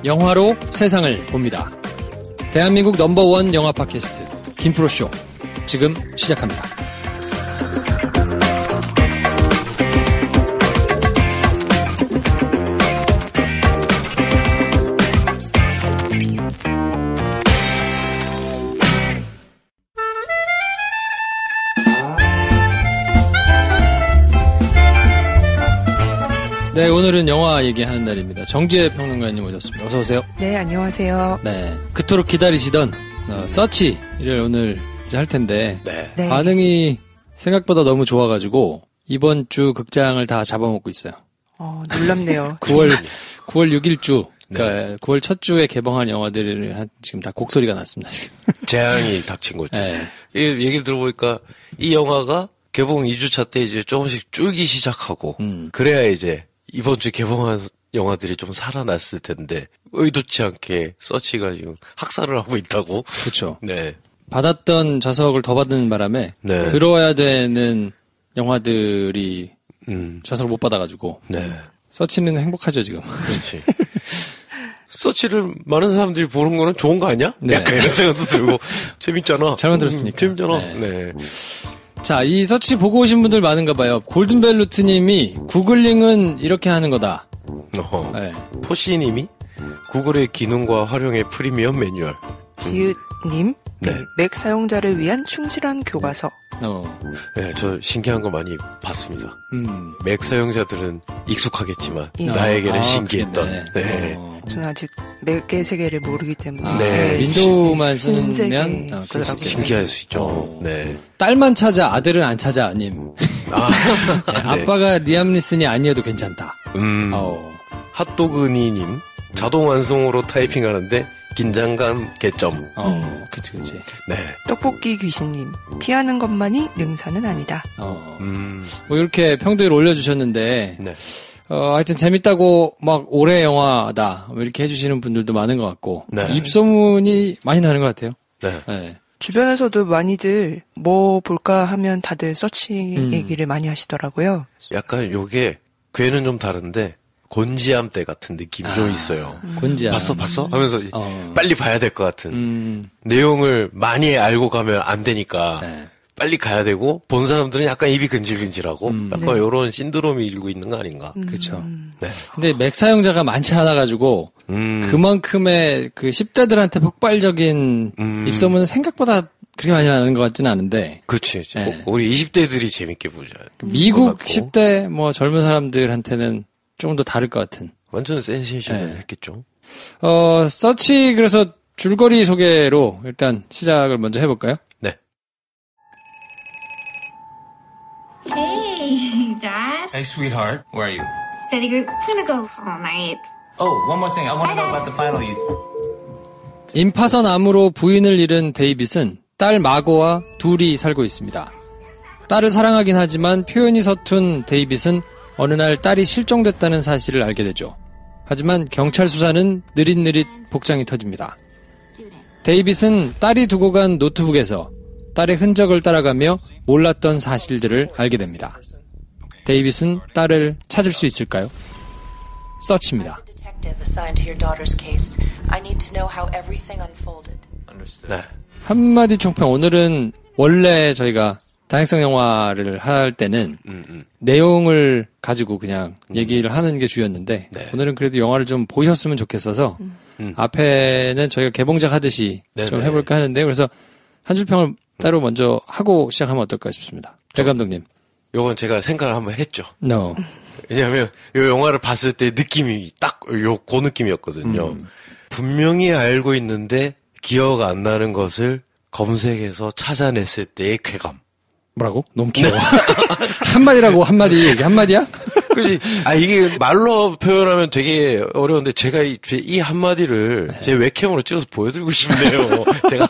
영화로 세상을 봅니다. 대한민국 넘버원 영화 팟캐스트 김프로쇼 지금 시작합니다. 네, 오늘은 영화 얘기하는 날입니다. 정지혜 평론가님 오셨습니다. 어서 오세요. 네, 안녕하세요. 네, 그토록 기다리시던 서치를 오늘 이제 할 텐데 네. 반응이 생각보다 너무 좋아가지고 이번 주 극장을 다 잡아먹고 있어요. 놀랍네요. 9월 6일주, 그러니까 9월 첫 주에 개봉한 영화들을 지금 다 곡소리가 났습니다. 지금. 재앙이 닥친 거죠. 네. 얘기를 들어보니까 이 영화가 개봉 2주차 때 이제 조금씩 줄기 시작하고 그래야 이제 이번 주에 개봉한 영화들이 좀 살아났을 텐데 의도치 않게 서치가 지금 학살을 하고 있다고. 그렇죠. 네. 받았던 좌석을 더 받는 바람에 네. 들어와야 되는 영화들이 좌석을 못 받아가지고. 네. 서치는 행복하죠 지금. 그렇지. 서치를 많은 사람들이 보는 거는 좋은 거 아니야? 네. 약간 이런 생각도 들고 재밌잖아. 잘 만들었으니까. 재밌잖아. 네. 자, 이 서치 보고 오신 분들 많은가 봐요. 골든벨루트님이 구글링은 이렇게 하는 거다. 네. 포시님이 구글의 기능과 활용의 프리미엄 매뉴얼. 지읒님, 네. 맥 사용자를 위한 충실한 교과서. 네, 저 신기한 거 많이 봤습니다. 맥 사용자들은 익숙하겠지만 나에게는 신기했던. 네. 저는 아직 맥의 세계를 모르기 때문에. 네. 윈도우만 쓰면 신기할 수 있죠. 네. 딸만 찾아 아들은 안 찾아 님. 네. 아빠가 리암 니슨이 아니어도 괜찮다. 핫도그니님 자동 완성으로 타이핑하는데 긴장감 개점. 그치. 네. 떡볶이 귀신님, 피하는 것만이 능사는 아니다. 뭐 이렇게 평들 올려주셨는데, 네. 하여튼 재밌다고 막 올해 영화다 뭐 이렇게 해주시는 분들도 많은 것 같고, 네. 입소문이 많이 나는 것 같아요. 네. 네. 주변에서도 많이들 뭐 볼까 하면 다들 서치 얘기를 많이 하시더라고요. 약간 요게 괴는 좀 다른데 곤지암 때 같은 느낌이 좀 있어요. 곤지암. 봤어? 하면서 빨리 봐야 될 것 같은. 내용을 많이 알고 가면 안 되니까 네. 빨리 가야 되고 본 사람들은 약간 입이 근질근질하고 약간 네. 이런 신드롬이 일고 있는 거 아닌가. 그렇죠. 네. 근데 맥 사용자가 많지 않아 가지고 그만큼의 그 10대들한테 폭발적인 입소문은 생각보다 그렇게 많이 나는 것 같지는 않은데. 그렇지. 네. 우리 20대들이 재밌게 보자. 미국 10대 뭐 젊은 사람들한테는 조금 더 다를 것 같은. 완전 센세이션을 네. 했겠죠. 서치 그래서 줄거리 소개로 일단 시작을 먼저 해볼까요? 네. Hey, Dad. Hey, sweetheart. Where are you? Study group. I'm gonna go all night. Oh, one more thing. I want to know about the final you. 임파선 암으로 부인을 잃은 데이빗은 딸 마고와 둘이 살고 있습니다. 딸을 사랑하긴 하지만 표현이 서툰 데이빗은 어느 날 딸이 실종됐다는 사실을 알게 되죠. 하지만 경찰 수사는 느릿느릿 복장이 터집니다. 데이빗은 딸이 두고 간 노트북에서 딸의 흔적을 따라가며 몰랐던 사실들을 알게 됩니다. 데이빗은 딸을 찾을 수 있을까요? 서치입니다. 네. 한마디 총평. 오늘은 원래 저희가 다양성 영화를 할 때는 내용을 가지고 그냥 얘기를 하는 게 주였는데 네. 오늘은 그래도 영화를 좀 보셨으면 좋겠어서 앞에는 저희가 개봉작 하듯이 좀 해볼까 하는데 그래서 한 줄 평을 따로 먼저 하고 시작하면 어떨까 싶습니다. 배 감독님. 요건 제가 생각을 한번 했죠. No. 왜냐하면 요 영화를 봤을 때 느낌이 딱 그 느낌이었거든요. 분명히 알고 있는데 기억 안 나는 것을 검색해서 찾아냈을 때의 쾌감. 뭐라고? 너무 귀여워. 한마디라고 한마디 얘기 한마디야? 그지? 이게 말로 표현하면 되게 어려운데 제가 이 한마디를 제 웹캠으로 찍어서 보여드리고 싶네요. 제가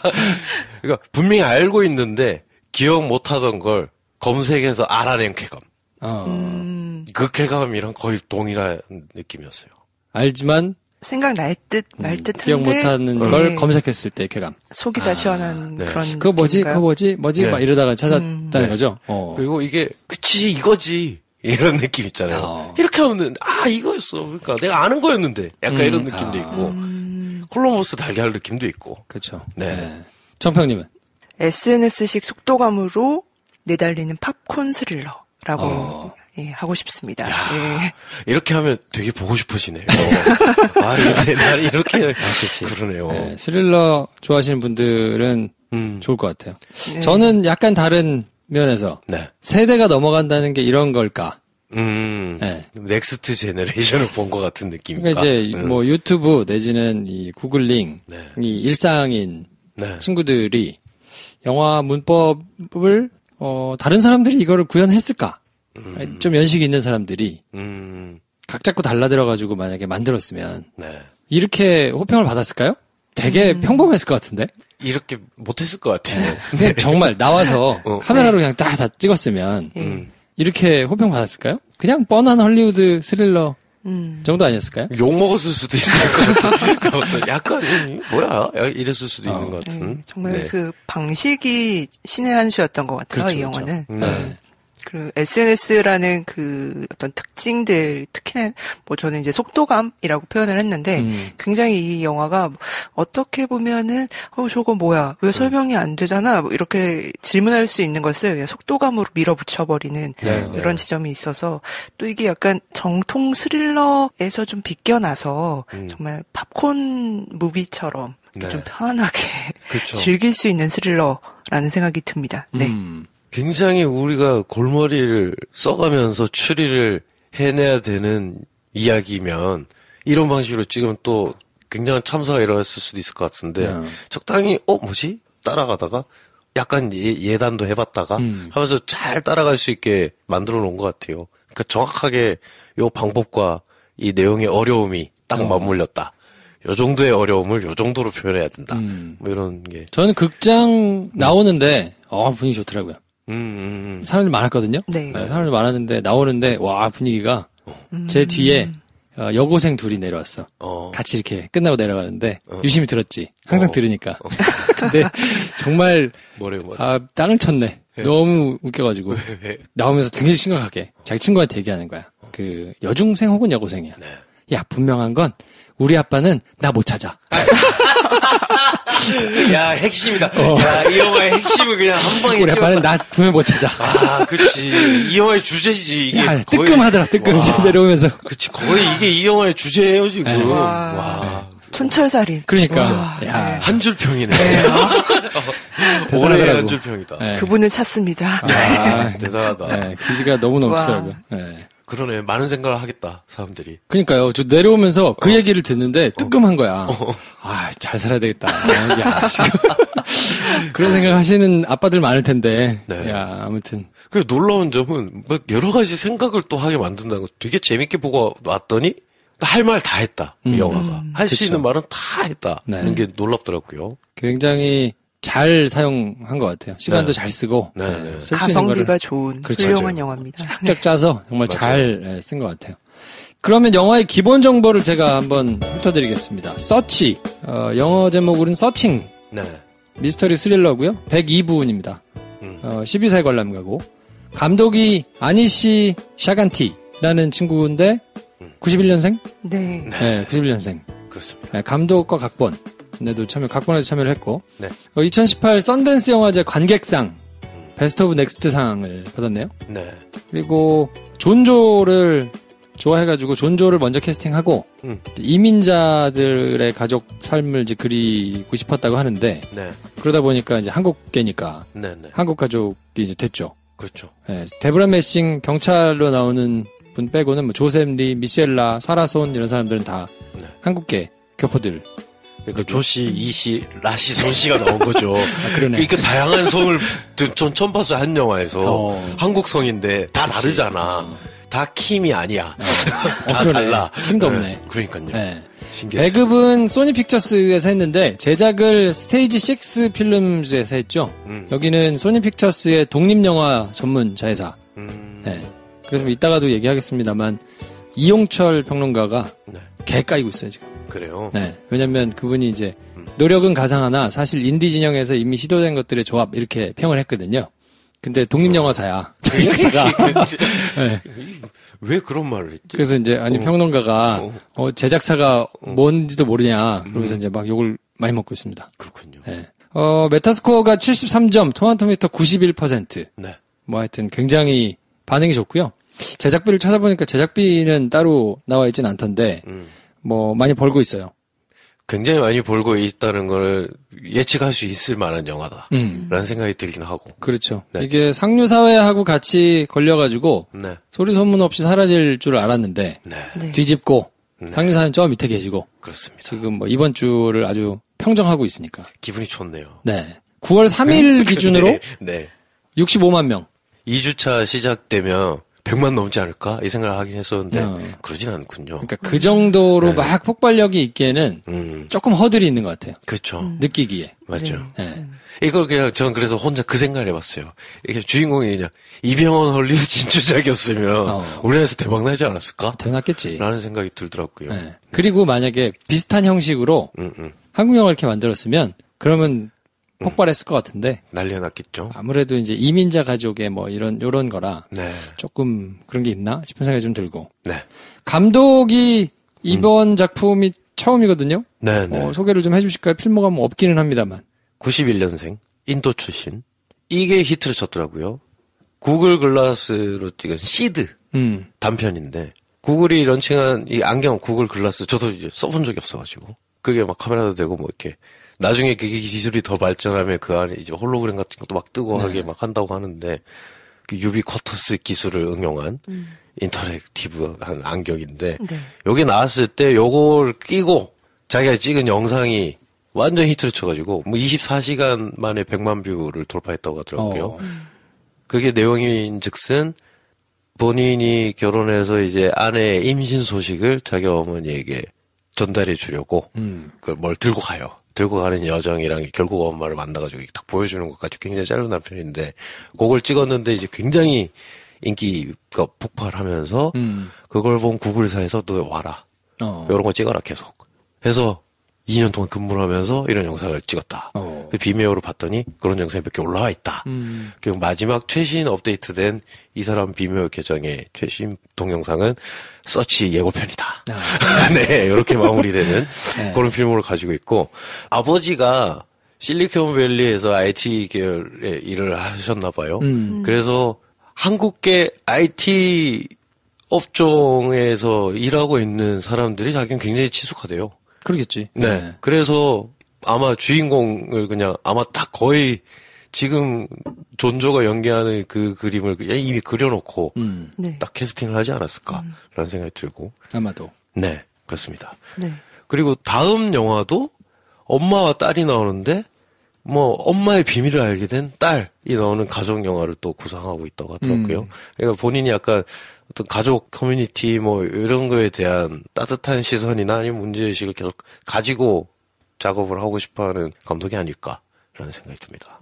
그러니까 분명히 알고 있는데 기억 못하던 걸 검색해서 알아낸 쾌감. 그 쾌감이랑 거의 동일한 느낌이었어요. 알지만 생각날 듯 말 듯한데 기억 못하는 걸 검색했을 때 쾌감. 속이 다 시원한 네. 그런 그거 뭐지? 느낌인가요? 그거 뭐지? 네. 막 이러다가 찾았다는 네. 거죠. 그리고 이게 그치 이거지 이런 느낌 있잖아요. 이렇게 하면 이거였어. 그러니까 내가 아는 거였는데 약간 이런 느낌도 있고 콜럼버스 달걀 느낌도 있고. 그렇죠. 네. 정평님은 SNS식 속도감으로 내달리는 팝콘 스릴러라고 예, 하고 싶습니다. 예. 이렇게 하면 되게 보고 싶으시네요. 근데 난 이렇게 그러네요. 네, 스릴러 좋아하시는 분들은 좋을 것 같아요. 네. 저는 약간 다른 면에서 네. 세대가 넘어간다는 게 이런 걸까? 네. 넥스트 제너레이션을 본 것 같은 느낌입니까? 그러니까 이제 뭐 유튜브 내지는 이 구글링, 네. 이 일상인 네. 친구들이 영화 문법을 다른 사람들이 이거를 구현했을까? 좀 연식이 있는 사람들이 각 잡고 달라들어가지고 만약에 만들었으면 네. 이렇게 호평을 받았을까요? 되게 평범했을 것 같은데? 이렇게 못했을 것 같아요. 그냥 정말 나와서 카메라로 그냥 다 찍었으면 이렇게 호평 받았을까요? 그냥 뻔한 헐리우드 스릴러 정도 아니었을까요? 욕 먹었을 수도 있을 것 같은. 약간 뭐야 이랬을 수도 있는 것 같은. 정말 네. 그 방식이 신의 한 수였던 것 같아요. 그렇죠, 이 영화는. 네. 그 SNS라는 그 어떤 특징들, 특히나 뭐 저는 이제 속도감이라고 표현을 했는데 굉장히 이 영화가 어떻게 보면은 저거 뭐야 왜 설명이 안 되잖아 뭐 이렇게 질문할 수 있는 것을 그냥 속도감으로 밀어붙여버리는 이런 지점이 있어서 또 이게 약간 정통 스릴러에서 좀 비껴나서 정말 팝콘 무비처럼 좀 편안하게 그렇죠. 즐길 수 있는 스릴러라는 생각이 듭니다. 네. 굉장히 우리가 골머리를 써가면서 추리를 해내야 되는 이야기면 이런 방식으로 찍으면 또 굉장한 참사가 일어났을 수도 있을 것 같은데 적당히 뭐지? 따라가다가 약간 예단도 해봤다가 하면서 잘 따라갈 수 있게 만들어 놓은 것 같아요. 그러니까 정확하게 요 방법과 이 내용의 어려움이 딱 맞물렸다. 요 정도의 어려움을 요 정도로 표현해야 된다. 뭐 이런 게. 저는 극장 나오는데 분위기 좋더라고요. 사람들이 많았거든요. 네. 사람들이 많았는데 나오는데 와 분위기가 제 뒤에 여고생 둘이 내려왔어. 같이 이렇게 끝나고 내려가는데 유심히 들었지. 항상 들으니까. 근데 정말 땅을 쳤네. 너무 웃겨가지고 왜? 나오면서 굉장히 심각하게 자기 친구한테 얘기하는 거야. 그 여중생 혹은 여고생이야. 야 분명한 건 우리 아빠는 나 못 찾아. 야, 핵심이다. 야, 이 영화의 핵심을 그냥 한 방에 우리 아빠는 나 분명 못 찾아. 그치. 이 영화의 주제지, 이게. 야, 뜨끔하더라, 뜨끔. 내려오면서. 그치, 거의 이게 이 영화의 주제예요, 지금. 네. 와. 촌철살인. 그러니까. 야. 한 줄 평이네. 대단하더라고. 올해 한 줄 평이다. 네. 그분을 찾습니다. 대단하다. 네, 기지가 너무 넘치더라고요. 네. 그러네. 많은 생각을 하겠다, 사람들이. 그러니까요. 저 내려오면서 그 얘기를 듣는데 뜨끔한 거야. 잘 살아야 되겠다. 야, 지금. 그런 생각 하시는 아빠들 많을 텐데. 네. 야, 아무튼. 그 놀라운 점은 막 여러 가지 생각을 또 하게 만든다는 거 되게 재밌게 보고 왔더니 할 말 다 했다. 이 영화가. 할 수 있는 말은 다 했다. 네. 이런 게 놀랍더라고요. 굉장히 잘 사용한 것 같아요. 시간도 잘 쓰고. 네. 쓸 수 있는 가성비가 거를 좋은 그렇죠. 훌륭한 맞아요. 영화입니다. 쫙 짜서 정말 잘 쓴 것 같아요. 그러면 영화의 기본 정보를 제가 한번 훑어드리겠습니다. 서치, 영어 제목으로는 서칭, 네. 미스터리 스릴러고요. 102부입니다. 12세 관람가고 감독이 아니시 샤간티라는 친구인데 91년생? 네. 네, 91년생. 그렇습니다. 네, 감독과 각본에도 각본에도 참여를 했고, 네. 2018 썬댄스 영화제 관객상 베스트 오브 넥스트 상을 받았네요. 네. 그리고 존조를 좋아해가지고 존조를 먼저 캐스팅하고 이민자들의 가족 삶을 이제 그리고 싶었다고 하는데 네. 그러다 보니까 이제 한국계니까 네. 한국 가족이 이제 됐죠. 그렇죠. 네, 데브라 메싱 경찰로 나오는 분 빼고는 뭐 조셉 리, 미셸라, 사라손 이런 사람들은 다 한국계 교포들. 그러니까 조씨, 이씨, 라씨, 손씨가 나온 거죠. 그러네. 그러니까 다양한 성을 전 처음 봤어요. 한 영화에서. 한국 성인데 다 다르잖아. 다 킴이 아니야. 다 그러네. 달라. 킴도 없네. 그러니까요. 네. 신기했어요. 배급은 소니 픽처스에서 했는데 제작을 스테이지 6 필름즈에서 했죠. 여기는 소니 픽처스의 독립영화 전문 자회사. 네. 그래서 이따가도 얘기하겠습니다만 이용철 평론가가 개 까이고 있어요 지금. 그래요? 네. 왜냐면 그분이 이제 노력은 가상하나 사실 인디 진영에서 이미 시도된 것들의 조합 이렇게 평을 했거든요. 근데 독립영화사야. 제작사가. 네. 왜 그런 말을 했지? 그래서 이제 아니 평론가가 제작사가 뭔지도 모르냐. 그러면서 이제 막 욕을 많이 먹고 있습니다. 그렇군요. 네. 메타스코어가 73점, 토마토미터 91%. 네. 뭐 하여튼 굉장히 반응이 좋고요. 제작비를 찾아보니까 제작비는 따로 나와 있진 않던데 뭐 많이 벌고 있어요. 굉장히 많이 벌고 있다는 걸 예측할 수 있을 만한 영화다. 라는 생각이 들긴 하고. 그렇죠. 네. 이게 상류사회하고 같이 걸려가지고 네. 소리 소문 없이 사라질 줄 알았는데 네. 네. 뒤집고 상류사회는 저 밑에 계시고 그렇습니다. 지금 뭐 이번 주를 아주 평정하고 있으니까. 기분이 좋네요. 네. 9월 3일 기준으로 네. 65만 명. 2주차 시작되면 100만 넘지 않을까? 이 생각을 하긴 했었는데 그러진 않군요. 그러니까 그 정도로 막 폭발력이 있기에는 조금 허들이 있는 것 같아요. 그렇죠. 느끼기에. 맞죠. 네. 이걸 그냥 전 그래서 혼자 그 생각을 해봤어요. 이게 주인공이 그냥 이병헌 헐리우드 진출작이었으면 우리나라에서 대박 나지 않았을까? 대단했겠지. 라는 생각이 들더라고요. 네. 그리고 만약에 비슷한 형식으로 한국 영화를 이렇게 만들었으면 그러면 폭발했을 것 같은데 난리가 났겠죠. 아무래도 이제 이민자 가족의 뭐 요런 거라 네. 조금 그런 게 있나 싶은 생각이 좀 들고. 네. 감독이 이번 작품이 처음이거든요. 네, 네. 소개를 좀 해주실까요? 필모가 뭐 없기는 합니다만. 91년생, 인도 출신. 이게 히트를 쳤더라고요. 구글 글라스로 찍은 시드 단편인데, 구글이 런칭한 이 안경 구글 글라스 저도 이제 써본 적이 없어가지고, 그게 막 카메라도 되고 뭐 이렇게, 나중에 그게 기술이 더 발전하면 그 안에 이제 홀로그램 같은 것도 막 뜨고 하게 막 한다고 하는데, 그 유비쿼터스 기술을 응용한 인터랙티브한 안경인데, 네. 여기 나왔을 때 요걸 끼고 자기가 찍은 영상이 완전 히트를 쳐가지고 뭐 24시간 만에 100만 뷰를 돌파했다고 하더라고요. 그게 내용인즉슨 본인이 결혼해서 이제 아내의 임신 소식을 자기 어머니에게 전달해 주려고 그걸 뭘 들고 가요. 들고 가는 여정이랑 결국 엄마를 만나가지고 딱 보여주는 것까지 굉장히 짧은 단편인데 그걸 찍었는데 이제 굉장히 인기가 폭발하면서 그걸 본 구글사에서 너 와라. 이런 거 찍어라 계속. 해서 2년 동안 근무를 하면서 이런 영상을 찍었다. 비메오로 봤더니 그런 영상이 몇 개 올라와 있다. 그리고 마지막 최신 업데이트된 이 사람 비메오 계정의 최신 동영상은 서치 예고편이다. 네, 이렇게 마무리되는 그런 필모를 가지고 있고 아버지가 실리콘밸리에서 IT 계열의 일을 하셨나 봐요. 그래서 한국계 IT 업종에서 일하고 있는 사람들이 자기는 굉장히 친숙하대요. 그러겠지. 네. 그래서 아마 주인공을 그냥 아마 딱 거의 지금 존조가 연기하는 그 그림을 이미 그려놓고 네. 딱 캐스팅을 하지 않았을까라는 생각이 들고. 아마도. 네. 그렇습니다. 네. 그리고 다음 영화도 엄마와 딸이 나오는데 뭐 엄마의 비밀을 알게 된 딸이 나오는 가족 영화를 또 구상하고 있다고 하더라고요. 그러니까 본인이 약간 어떤 가족 커뮤니티 뭐 이런 거에 대한 따뜻한 시선이나 아니면 문제의식을 계속 가지고 작업을 하고 싶어하는 감독이 아닐까라는 생각이 듭니다.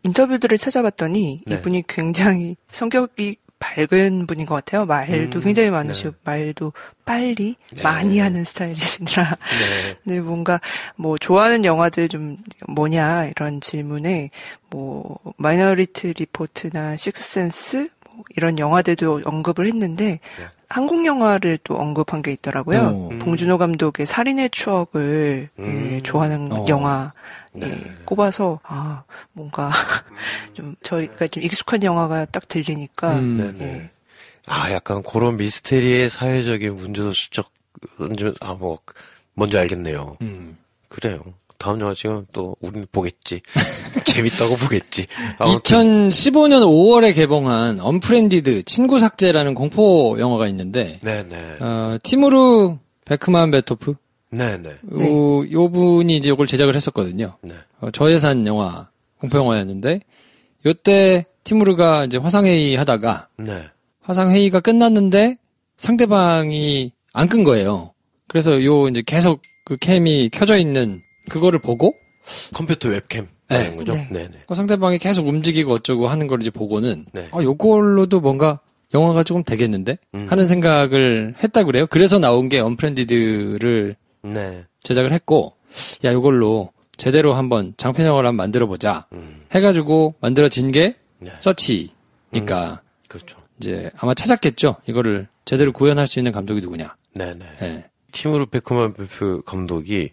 인터뷰들을 찾아봤더니 네. 이분이 굉장히 성격이 밝은 분인 것 같아요. 말도 굉장히 많으시고 말도 빨리 많이 하는 스타일이시더라. 근데 뭔가 뭐 좋아하는 영화들 좀 뭐냐 이런 질문에 뭐 마이너리티 리포트나 식스센스 이런 영화들도 언급을 했는데 한국 영화를 또 언급한 게 있더라고요. 봉준호 감독의 살인의 추억을 좋아하는 영화 꼽아서 뭔가 좀 저희가 좀 익숙한 영화가 딱 들리니까 약간 그런 미스테리의 사회적인 문제도 수적 뭐 뭔지 알겠네요. 그래요. 다음 영화 지금 또 우리는 보겠지. 재밌다고 보겠지. 2015년 5월에 개봉한 언프렌디드 친구 삭제라는 공포 영화가 있는데 네네. 티무르 베크만 베토프 네네. 요 분이 이제 이걸 제작을 했었거든요. 네. 저예산 영화 공포 영화였는데 요때 티무르가 이제 화상회의 하다가 화상회의가 끝났는데 상대방이 안 끈 거예요. 그래서 요 이제 계속 그 캠이 켜져 있는 그거를 보고 컴퓨터 웹캠 하는 거죠? 네네. 그 상대방이 계속 움직이고 어쩌고 하는 걸 이제 보고는 요걸로도 뭔가 영화가 조금 되겠는데 하는 생각을 했다 그래요. 그래서 나온 게 언프렌디드를 네. 제작을 했고, 야, 이걸로 제대로 한번 장편 영화를 한번 만들어보자. 해가지고 만들어진 게 네. 서치니까. 그렇죠. 이제 아마 찾았겠죠. 이거를 제대로 구현할 수 있는 감독이 누구냐. 네네. 네. 티무르 베크만 감독이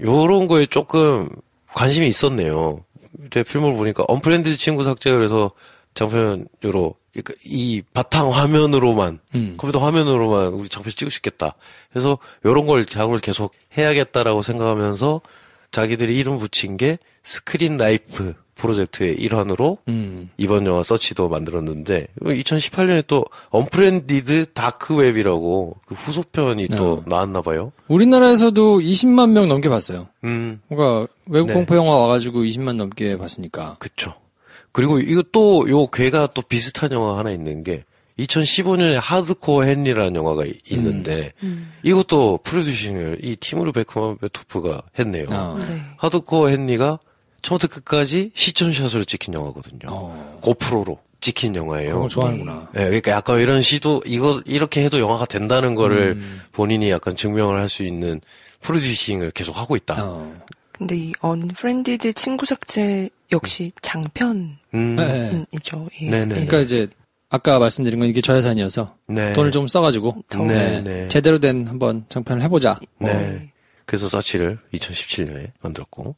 요런 거에 조금 관심이 있었네요. 제 필름을 보니까 언프렌드 친구 삭제를 해서 장편으로 그러니까 이 바탕 화면으로만 컴퓨터 화면으로만 우리 장편 찍을 수 있겠다. 그래서 요런 걸 작업을 계속 해야겠다라고 생각하면서 자기들이 이름 붙인 게 스크린 라이프 프로젝트의 일환으로 이번 영화 서치도 만들었는데 2018년에 또 언프렌디드 다크웹이라고 그 후속편이 또 나왔나 봐요. 우리나라에서도 20만 명 넘게 봤어요. 그러니까 외국 네. 공포 영화 와가지고 20만 넘게 봤으니까. 그쵸. 그리고 이거 또 요 괴가 또 비슷한 영화 하나 있는 게 2015년에 하드코어 헨리라는 영화가 있는데 이것도 프로듀싱을 이 티무르 베크만 베토프가 했네요. 네. 하드코어 헨리가 처음부터 끝까지 시점샷으로 찍힌 영화거든요. 고프로로 찍힌 영화예요. 그런 걸 좋아하는구나. 네, 그러니까 약간 이런 시도 이거 이렇게 해도 영화가 된다는 거를 본인이 약간 증명을 할 수 있는 프로듀싱을 계속 하고 있다. 근데 이 언프렌디드 친구 삭제 역시 장편이죠. 네. 예. 네네. 그러니까 이제 아까 말씀드린 건 이게 저예산이어서 네. 돈을 좀 써가지고 네, 네. 제대로 된 한번 장편을 해보자. 네. 그래서 서치를 2017년에 만들었고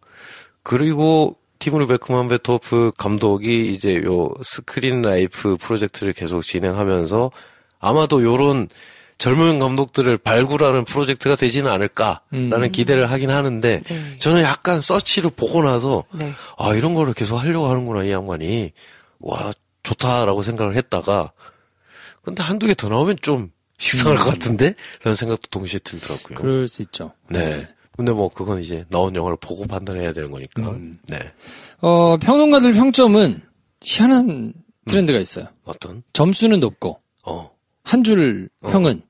그리고 티무르 베크만 베토프 감독이 이제 요 스크린 라이프 프로젝트를 계속 진행하면서 아마도 요런 젊은 감독들을 발굴하는 프로젝트가 되지는 않을까라는 기대를 하긴 하는데 네. 저는 약간 서치를 보고 나서 네. 아 이런 거를 계속 하려고 하는구나 이 양반이 와 좋다라고 생각을 했다가 근데 한두 개 더 나오면 좀 식상할 것 같은데? 라는 생각도 동시에 들더라고요. 그럴 수 있죠. 네. 근데 뭐 그건 이제 나온 영화를 보고 판단해야 되는 거니까. 네. 평론가들 평점은 희한한 트렌드가 있어요. 어떤? 점수는 높고 한 줄 평은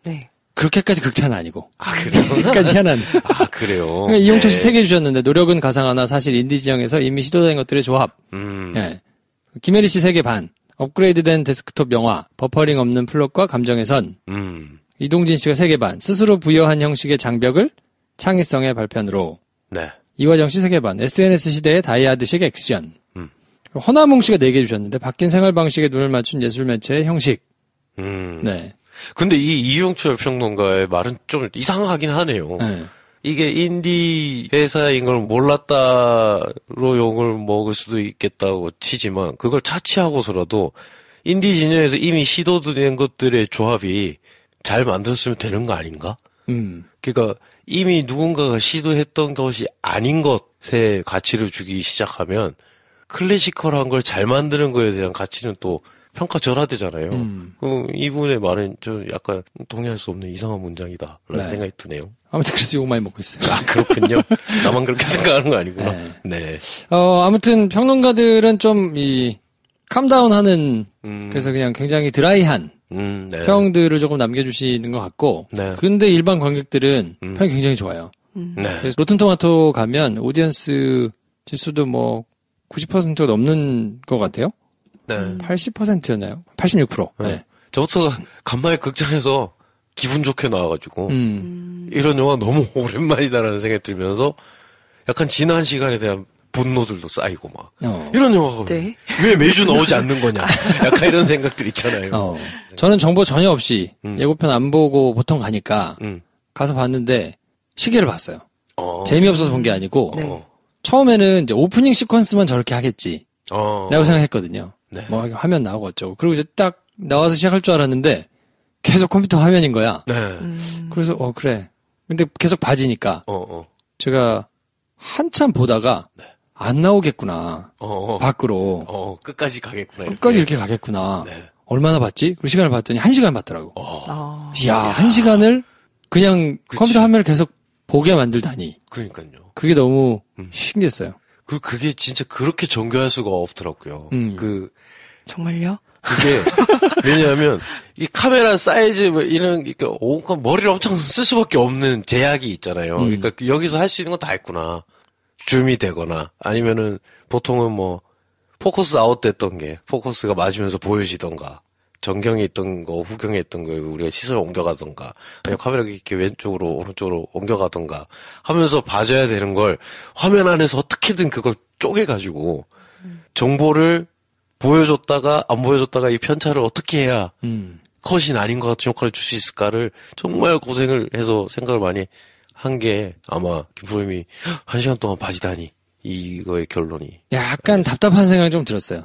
네. 그렇게까지 극찬은 아니고. 아, 그래요? 그러니까 희한한. 아, 그래요? 그러니까 이용철 씨 3개 주셨는데 노력은 가상하나 사실 인디 지형에서 이미 시도된 것들의 조합. 네. 김혜리 씨 3개 반. 업그레이드된 데스크톱 영화. 버퍼링 없는 플롯과 감정의 선. 이동진 씨가 3개 반. 스스로 부여한 형식의 장벽을 창의성의 발편으로. 네. 이화정 씨 3개 반. SNS 시대의 다이아드식 액션. 허나몽 씨가 4개 주셨는데 바뀐 생활 방식에 눈을 맞춘 예술 매체의 형식. 네. 근데 이 이용철 평론가의 말은 좀 이상하긴 하네요. 네. 이게 인디 회사인 걸 몰랐다로 욕을 먹을 수도 있겠다고 치지만 그걸 차치하고서라도 인디 진영에서 이미 시도된 것들의 조합이 잘 만들었으면 되는 거 아닌가? 그러니까 이미 누군가가 시도했던 것이 아닌 것에 가치를 주기 시작하면 클래시컬한 걸 잘 만드는 거에 대한 가치는 또 평가절하되잖아요. 이분의 말은 좀 약간 동의할 수 없는 이상한 문장이다. 라는 생각이 드네요. 아무튼 그래서 욕 많이 먹고 있어요. 아, 그렇군요. 나만 그렇게 생각하는 거 아니구나. 네. 아무튼 평론가들은 좀 캄다운 하는, 그래서 그냥 굉장히 드라이한 네. 평들을 조금 남겨주시는 것 같고, 네. 근데 일반 관객들은 평이 굉장히 좋아요. 네. 그래서 로튼토마토 가면 오디언스 지수도 뭐 90%가 넘는 것 같아요. 네. 80%였나요? 86%. 네. 저부터 간만에 극장에서 기분 좋게 나와가지고 이런 영화 너무 오랜만이다라는 생각이 들면서 약간 지난 시간에 대한 분노들도 쌓이고 막 이런 영화가 네. 왜 매주 나오지 않는 거냐 약간 이런 생각들 있잖아요. 저는 정보 전혀 없이 예고편 안 보고 보통 가니까 가서 봤는데 시계를 봤어요. 재미없어서 본 게 아니고 처음에는 이제 오프닝 시퀀스만 저렇게 하겠지 라고 생각했거든요. 네. 뭐 화면 나오고 어쩌고. 그리고 이제 딱 나와서 시작할 줄 알았는데 계속 컴퓨터 화면인 거야. 네. 그래서 그래. 근데 계속 봐지니까 제가 한참 보다가 안 나오겠구나. 밖으로. 끝까지 가겠구나. 끝까지 이렇게 가겠구나. 네. 얼마나 봤지? 그 시간을 봤더니 1시간 봤더라고. 이야, 1시간을 그냥 컴퓨터 화면을 계속 보게 만들다니. 그러니까요. 그게 너무 신기했어요. 그게 진짜 그렇게 정교할 수가 없더라고요. 정말요? 그게 왜냐하면 이 카메라 사이즈 뭐 이런 그러니까 머리를 엄청 쓸 수밖에 없는 제약이 있잖아요. 그러니까 여기서 할 수 있는 건 다 했구나. 줌이 되거나 아니면은 보통은 뭐 포커스 아웃 됐던 게 포커스가 맞으면서 보여지던가 정경에 있던 거, 후경에 있던 거 우리가 시선을 옮겨가던가, 아니면 카메라가 이렇게 왼쪽으로 오른쪽으로 옮겨가던가 하면서 봐줘야 되는 걸 화면 안에서 어떻게든 그걸 쪼개가지고 정보를 보여줬다가 안 보여줬다가 이 편차를 어떻게 해야 컷이 아닌 것 같은 효과를 줄 수 있을까를 정말 고생을 해서 생각을 많이 한 게 아마 김프로님이 1시간 동안 봐지다니 이거의 결론이. 약간 답답한 생각이 좀 들었어요.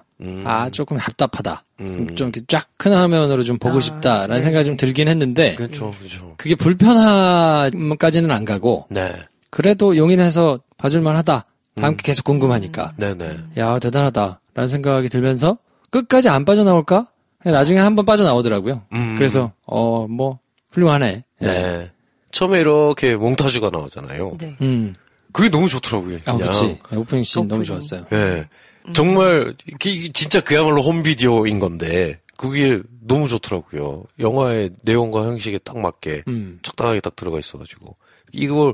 조금 답답하다. 좀 이렇게 쫙 큰 화면으로 좀 보고 싶다라는 생각이 좀 들긴 했는데. 그렇죠. 그게 불편함까지는 안 가고. 네. 그래도 용인해서 봐줄만 하다. 다음 게 계속 궁금하니까. 네네. 야, 대단하다. 라는 생각이 들면서 끝까지 안 빠져나올까? 나중에 한번 빠져나오더라고요. 그래서, 훌륭하네. 네. 처음에 이렇게 몽타주가 나오잖아요. 네. 그게 너무 좋더라고요. 그냥. 그치. 오프닝 씬 너무 좋았어요. 네. 정말, 진짜 그야말로 홈비디오인 건데, 그게 너무 좋더라고요. 영화의 내용과 형식에 딱 맞게, 적당하게 딱 들어가 있어가지고. 이걸,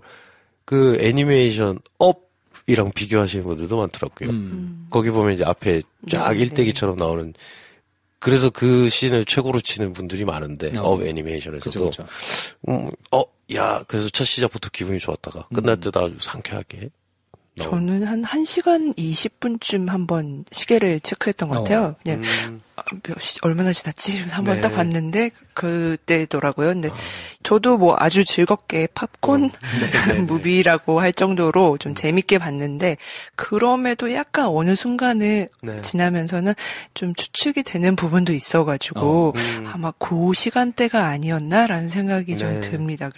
그 애니메이션 업이랑 비교하시는 분들도 많더라고요. 거기 보면 이제 앞에 쫙 일대기처럼 나오는, 그래서 그 씬을 최고로 치는 분들이 많은데, 업 애니메이션에서도. 그쵸. 그래서 첫 시작부터 기분이 좋았다가, 끝날 때도 아주 상쾌하게. 저는 한 1시간 20분쯤 한번 시계를 체크했던 것 같아요. 그냥, 얼마나 지났지? 한번 딱 봤는데, 그때더라고요. 근데, 저도 뭐 아주 즐겁게 팝콘 무비라고 할 정도로 좀 재밌게 봤는데, 그럼에도 약간 어느 순간에 지나면서는 좀 추측이 되는 부분도 있어가지고, 아마 그 시간대가 아니었나라는 생각이 좀 듭니다.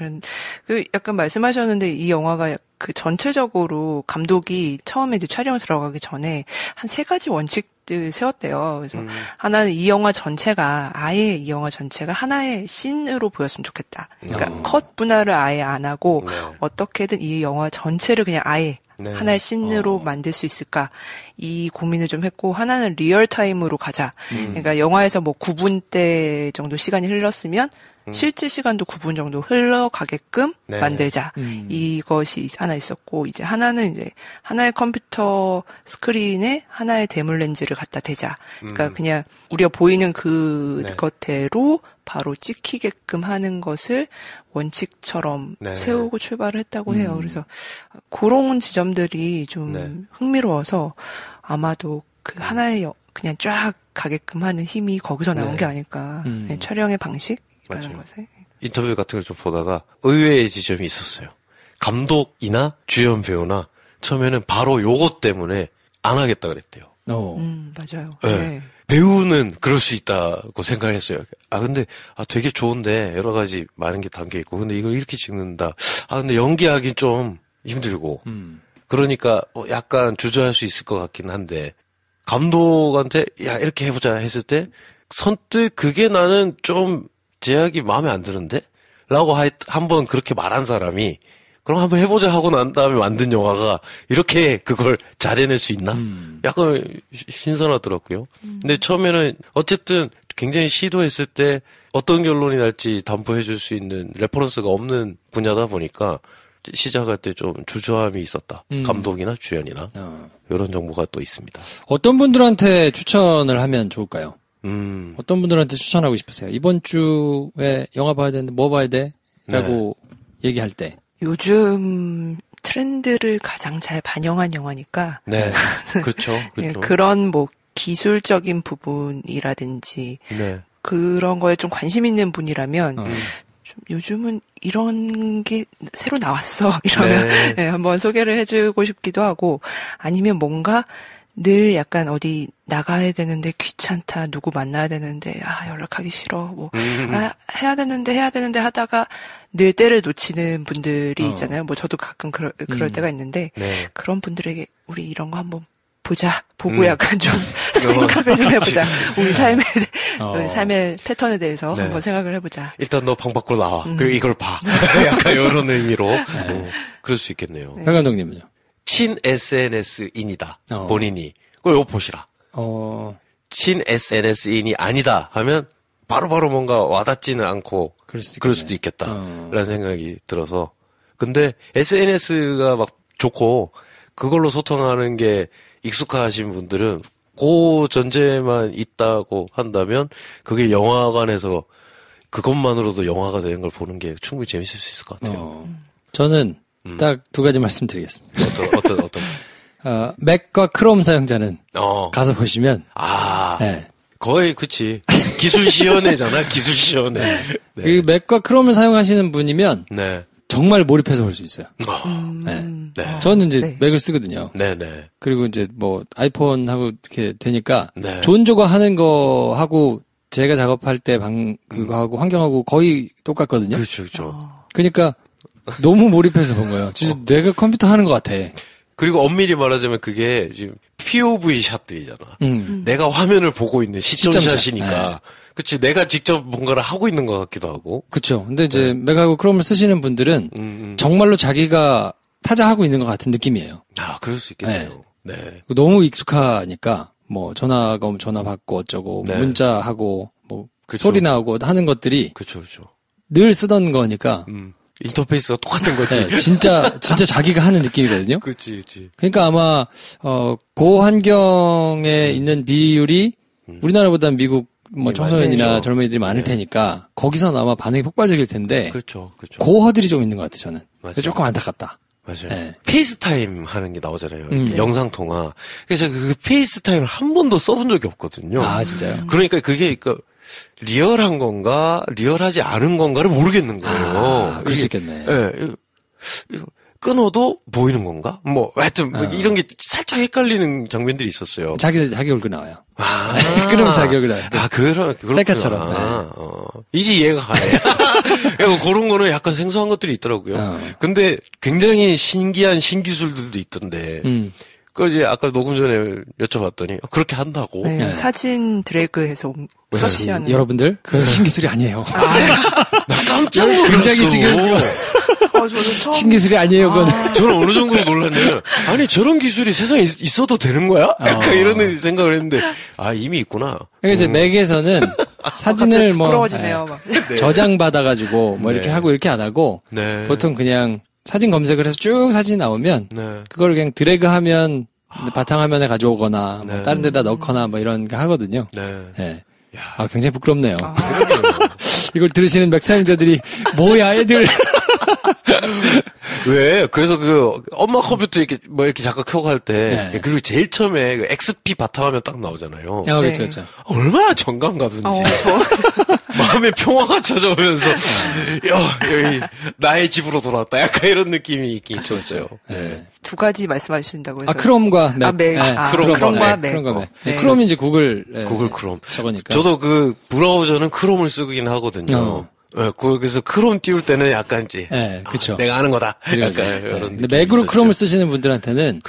약간 말씀하셨는데, 이 영화가 그 전체적으로 감독이 처음에 이제 촬영 들어가기 전에 한 3가지 원칙들 세웠대요. 그래서 하나는 이 영화 전체가 하나의 씬으로 보였으면 좋겠다. 그러니까 컷 분할을 아예 안 하고 어떻게든 이 영화 전체를 그냥 아예 하나의 씬으로 만들 수 있을까 이 고민을 좀 했고, 하나는 리얼타임으로 가자. 그러니까 영화에서 뭐 9분대 정도 시간이 흘렀으면 실제 시간도 9분 정도 흘러가게끔 만들자. 이것이 하나 있었고, 이제 하나는 이제 하나의 컴퓨터 스크린에 하나의 대물 렌즈를 갖다 대자. 그러니까 그냥 우리가 보이는 그것대로 바로 찍히게끔 하는 것을 원칙처럼 세우고 출발을 했다고 해요. 그래서 그런 지점들이 좀 흥미로워서 아마도 그 하나의 그냥 쫙 가게끔 하는 힘이 거기서 나온 게 아닐까. 촬영의 방식? 맞아요. 인터뷰 같은 걸 좀 보다가 의외의 지점이 있었어요. 감독이나 주연 배우나 처음에는 바로 요것 때문에 안 하겠다 그랬대요. 맞아요. 네. 배우는 그럴 수 있다고 생각을 했어요. 근데 되게 좋은데 여러 가지 많은 게 담겨 있고, 근데 이걸 이렇게 찍는다. 근데 연기하기 좀 힘들고. 그러니까 약간 주저할 수 있을 것 같긴 한데, 감독한테 이렇게 해보자 했을 때 선뜻 그게 나는 좀 제약이 마음에 안 드는데? 라고 한번 그렇게 말한 사람이 그럼 한번 해보자 하고 난 다음에 만든 영화가 이렇게 그걸 잘 해낼 수 있나? 약간 신선하더라고요. 근데 처음에는 어쨌든 굉장히 시도했을 때 어떤 결론이 날지 담보해 줄 수 있는 레퍼런스가 없는 분야다 보니까 시작할 때 좀 주저함이 있었다. 감독이나 주연이나 이런 정보가 또 있습니다. 어떤 분들한테 추천을 하면 좋을까요? 어떤 분들한테 추천하고 싶으세요? 이번 주에 영화 봐야 되는데 뭐 봐야 돼? 라고 얘기할 때. 요즘 트렌드를 가장 잘 반영한 영화니까. 네. 그렇죠. 그런 뭐 기술적인 부분이라든지 그런 거에 좀 관심 있는 분이라면 좀 요즘은 이런 게 새로 나왔어. 이러면 한번 소개를 해주고 싶기도 하고, 아니면 뭔가 늘 약간 어디 나가야 되는데 귀찮다, 누구 만나야 되는데 연락하기 싫어, 해야 되는데 하다가 늘 때를 놓치는 분들이 있잖아요. 뭐 저도 가끔 그럴 때가 있는데 그런 분들에게 우리 이런 거 한번 보고 약간 좀 생각을 좀 해보자. 우리 삶의 패턴에 대해서 한번 생각을 해보자. 일단 너 방 밖으로 나와. 그리고 이걸 봐. 약간 이런 의미로. 그럴 수 있겠네요. 박 감독님은요? 친 SNS인이다. 본인이. 그걸 이거 보시라. 친 SNS인이 아니다 하면 바로바로 뭔가 와닿지는 않고 그럴 수도 있겠다. 라는 생각이 들어서. 근데 SNS가 막 좋고 그걸로 소통하는 게 익숙하신 분들은 그 전제만 있다고 한다면 그게 영화관에서 그것만으로도 영화가 되는 걸 보는 게 충분히 재밌을 수 있을 것 같아요. 저는 딱 두 가지 말씀드리겠습니다. 어떤? 맥과 크롬 사용자는 가서 보시면 네. 거의 그치 기술 시연회잖아. 기술 시연회. 네. 이 맥과 크롬을 사용하시는 분이면 네. 정말 몰입해서 볼 수 있어요. 네. 네. 저는 이제 네. 맥을 쓰거든요. 네네. 그리고 이제 뭐 아이폰하고 이렇게 되니까 네. 존조가 하는 거 하고 제가 작업할 때 그거하고 환경하고 거의 똑같거든요. 그렇죠. 그러니까 너무 몰입해서 본 거예요. 진짜 내가 컴퓨터 하는 것 같아. 그리고 엄밀히 말하자면 그게 지금 POV 샷들이잖아. 내가 화면을 보고 있는 시점샷이니까. 네. 그치, 내가 직접 뭔가를 하고 있는 것 같기도 하고. 그렇죠. 근데 이제 맥하고 크롬을 쓰시는 분들은 정말로 자기가 타자하고 있는 것 같은 느낌이에요. 아, 그럴 수 있겠네요. 네. 너무 익숙하니까 뭐 전화가 오면 전화 받고 어쩌고 네. 문자하고 뭐 그쵸. 소리 나오고 하는 것들이 그렇죠. 늘 쓰던 거니까 인터페이스가 똑같은 거지. 네, 진짜 자기가 하는 느낌이거든요. 그치. 그러니까 아마 그 환경에 있는 비율이 우리나라보다는 미국 뭐 청소년이나 많죠. 젊은이들이 많을 테니까 거기서는 아마 반응이 폭발적일 텐데 그렇죠. 그 허들이 좀 있는 것 같아요. 저는 맞아요. 조금 안타깝다. 맞아요. 네. 페이스타임 하는 게 나오잖아요. 영상통화. 그래서 그 페이스타임을 한 번도 써본 적이 없거든요. 아 진짜요? 그러니까 그게 리얼한 건가, 리얼하지 않은 건가를 모르겠는 거예요. 그럴 수 있겠네. 예. 끊어도 보이는 건가? 뭐, 하여튼, 이런 게 살짝 헷갈리는 장면들이 있었어요. 자기 얼굴 나와요. 그러면 자기 얼굴 나와요. 그렇구나. 셀카처럼. 네. 이제 이해가 가네. 그런 거는 약간 생소한 것들이 있더라고요. 근데 굉장히 신기한 신기술들도 있던데. 그 이제 아까 녹음 전에 여쭤봤더니 그렇게 한다고. 네, 네. 사진 드래그해서 서치하는. 여러분들 그건 신기술이 아니에요. 나 깜짝 놀랐어. 굉장히 지금 저는 처음 신기술이 아니에요. 그건. 저는 어느 정도로 놀랐냐면 아니 저런 기술이 세상에 있어도 되는 거야? 약간 이런 생각을 했는데 이미 있구나. 그러니까 이제 맥에서는 사진을 뭐 부러워지네요. 막. 저장 받아가지고 뭐 이렇게 네. 하고 이렇게 안 하고 네. 보통 그냥 사진 검색을 해서 쭉 사진이 나오면 네. 그걸 그냥 드래그하면 바탕화면에 가져오거나 뭐 네. 다른 데다 넣거나 뭐 이런 거 하거든요. 네. 네. 굉장히 부끄럽네요. 이걸 들으시는 맥 사용자들이 뭐야 애들. 왜? 그래서 엄마 컴퓨터 이렇게 잠깐 켜고 할 때, 네. 그리고 제일 처음에 XP 바탕화면 딱 나오잖아요. 그렇죠, 그렇죠. 얼마나 정감 가든지. 마음의 평화가 찾아오면서, 여기, 나의 집으로 돌아왔다. 약간 이런 느낌이 있긴 있었어요. 네. 두 가지 말씀하신다고 해서. 크롬과 맥. 맥. 크롬과 맥. 크롬과 맥. 네. 크롬이 이제 구글 크롬. 저거니까. 저도 브라우저는 크롬을 쓰긴 하거든요. 그래서 크롬 띄울 때는 약간 이제. 그쵸. 내가 아는 거다. 그죠, 약간 그죠. 이런 근데 느낌이 맥으로 있었죠. 크롬을 쓰시는 분들한테는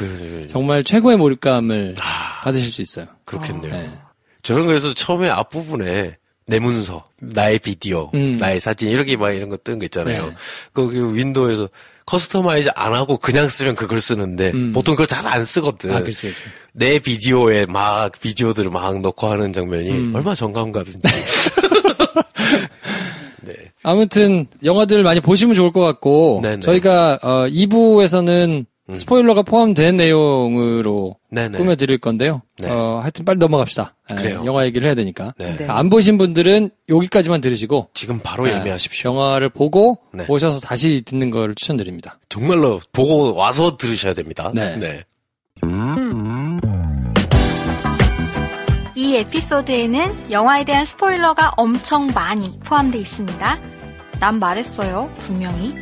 정말 최고의 몰입감을 받으실 수 있어요. 그렇겠네요. 네. 저는 그래서 처음에 앞부분에 내 문서, 나의 비디오, 나의 사진 이렇게 막 이런 거 뜬 거 있잖아요. 네. 그 윈도우에서 커스터마이즈 안 하고 그냥 쓰면 그걸 쓰는데 보통 그걸 잘 안 쓰거든. 그렇지. 내 비디오에 막 비디오들을 막 넣고 하는 장면이 얼마나 정감 가든지. 네. 아무튼 영화들 많이 보시면 좋을 것 같고 네네. 저희가 2부에서는 스포일러가 포함된 내용으로 네네. 꾸며드릴 건데요. 네. 하여튼 빨리 넘어갑시다. 그래요. 영화 얘기를 해야 되니까. 네. 네. 안 보신 분들은 여기까지만 들으시고 지금 바로 예매하십시오. 영화를 보고 네. 오셔서 다시 듣는 걸 추천드립니다. 정말로 보고 와서 들으셔야 됩니다. 네. 이 에피소드에는 영화에 대한 스포일러가 엄청 많이 포함되어 있습니다. 난 말했어요, 분명히.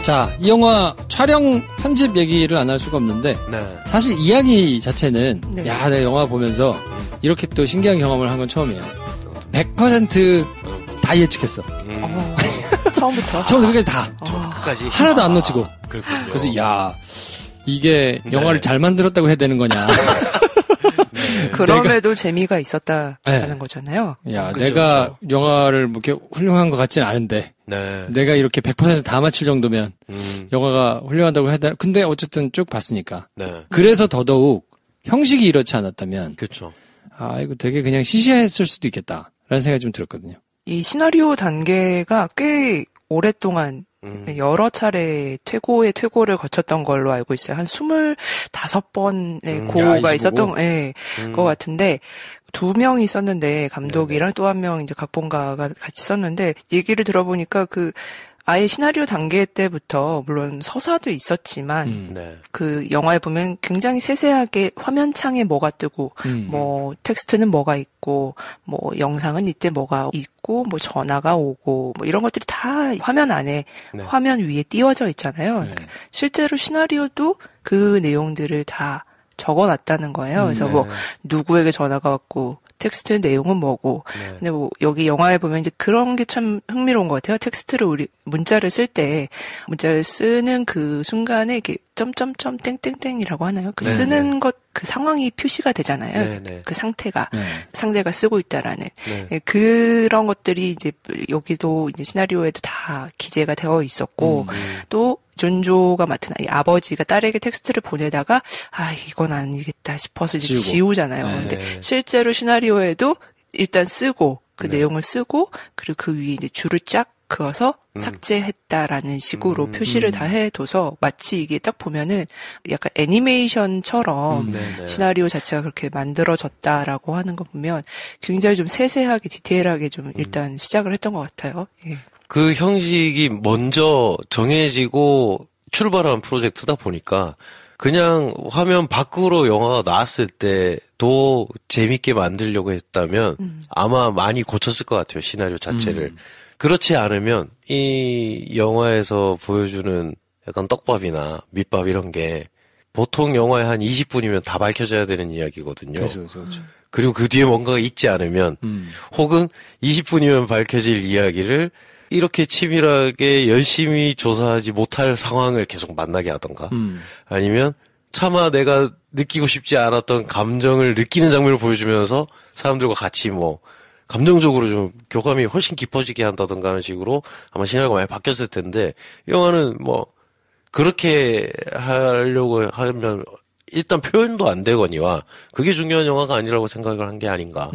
자, 이 영화 촬영 편집 얘기를 안 할 수가 없는데 네. 사실 이야기 자체는 네. 내가 영화 보면서 이렇게 또 신기한 경험을 한 건 처음이에요. 100% 다 예측했어. 처음부터. 처음부터 끝까지 다. 끝까지 하나도 안 놓치고. 그렇군요. 그래서 이게 영화를 잘 만들었다고 해야 되는 거냐. 그럼에도 재미가 있었다라는 거잖아요. 그쵸. 내가 영화를 뭐 이렇게 훌륭한 것 같지는 않은데 네. 내가 이렇게 100% 다 맞힐 정도면 영화가 훌륭하다고 해야 되나. 근데 어쨌든 쭉 봤으니까. 네. 그래서 더더욱 형식이 이렇지 않았다면 그렇죠. 아, 이거 되게 그냥 시시했을 수도 있겠다라는 생각이 좀 들었거든요. 이 시나리오 단계가 꽤 오랫동안 여러 차례 최고의 퇴고를 거쳤던 걸로 알고 있어요. 한 25번의 고가 있었던 것 같은데 2명이 있었는데 감독이랑 또 한 명 이제 각본가가 같이 썼는데 얘기를 들어보니까 아예 시나리오 단계 때부터 물론 서사도 있었지만 그 영화에 보면 굉장히 세세하게 화면창에 뭐가 뜨고 뭐 텍스트는 뭐가 있고 뭐 영상은 이때 뭐가 있고 뭐 전화가 오고 뭐 이런 것들이 다 화면 안에 화면 위에 띄워져 있잖아요. 실제로 시나리오도 그 내용들을 다 적어놨다는 거예요. 그래서 뭐 누구에게 전화가 왔고 텍스트 내용은 뭐고. 근데 뭐 여기 영화에 보면 이제 그런 게 참 흥미로운 것 같아요. 텍스트를 문자를 쓸 때 문자를 쓰는 그 순간에 이렇게 점점점 땡땡땡이라고 하나요? 그 쓰는 것 그 상황이 표시가 되잖아요. 그 상태가 상대가 쓰고 있다라는 그런 것들이 이제 여기도 이제 시나리오에도 다 기재가 되어 있었고 또 존조가 맡은 아버지가 딸에게 텍스트를 보내다가 이건 아니겠다 싶어서 이제 지우잖아요. 근데 실제로 시나리오에도 일단 쓰고 그 내용을 쓰고 그리고 그 위에 이제 줄을 쫙 그어서 삭제했다라는 식으로 표시를 다 해둬서 마치 이게 딱 보면은 약간 애니메이션처럼 시나리오 자체가 그렇게 만들어졌다라고 하는 거 보면 굉장히 좀 세세하게 디테일하게 좀 일단 시작을 했던 것 같아요. 예. 그 형식이 먼저 정해지고 출발한 프로젝트다 보니까 그냥 화면 밖으로 영화가 나왔을 때도 재밌게 만들려고 했다면 아마 많이 고쳤을 것 같아요. 시나리오 자체를. 그렇지 않으면 이 영화에서 보여주는 약간 떡밥이나 밑밥 이런 게 보통 영화에 한 20분이면 다 밝혀져야 되는 이야기거든요. 그렇죠. 그리고 그 뒤에 뭔가가 있지 않으면 혹은 20분이면 밝혀질 이야기를 이렇게 치밀하게 열심히 조사하지 못할 상황을 계속 만나게 하던가 아니면 차마 내가 느끼고 싶지 않았던 감정을 느끼는 장면을 보여주면서 사람들과 같이 뭐 감정적으로 좀 교감이 훨씬 깊어지게 한다던가 하는 식으로 아마 시나리오가 많이 바뀌었을 텐데 이 영화는 뭐 그렇게 하려고 하면 일단 표현도 안 되거니와 그게 중요한 영화가 아니라고 생각을 한 게 아닌가.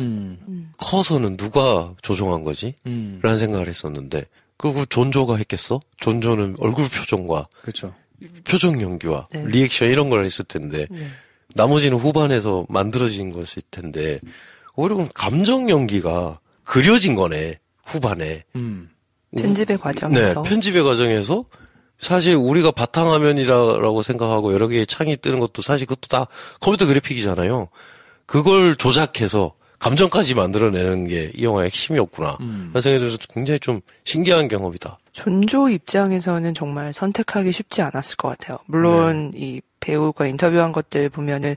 커서는 누가 조종한 거지? 라는 생각을 했었는데 그리고 존조가 했겠어? 존조는 얼굴 표정과 그렇죠. 표정 연기와 리액션 이런 걸 했을 텐데 나머지는 후반에서 만들어진 것일 텐데 오히려 감정 연기가 그려진 거네, 후반에. 편집의 과정에서. 네, 편집의 과정에서 사실 우리가 바탕화면이라고 생각하고 여러 개의 창이 뜨는 것도 사실 그것도 다 컴퓨터 그래픽이잖아요. 그걸 조작해서 감정까지 만들어내는 게 이 영화의 핵심이었구나. 라는 생각이 들어서 굉장히 좀 신기한 경험이다. 존조 입장에서는 정말 선택하기 쉽지 않았을 것 같아요. 물론 이 배우가 인터뷰한 것들 보면은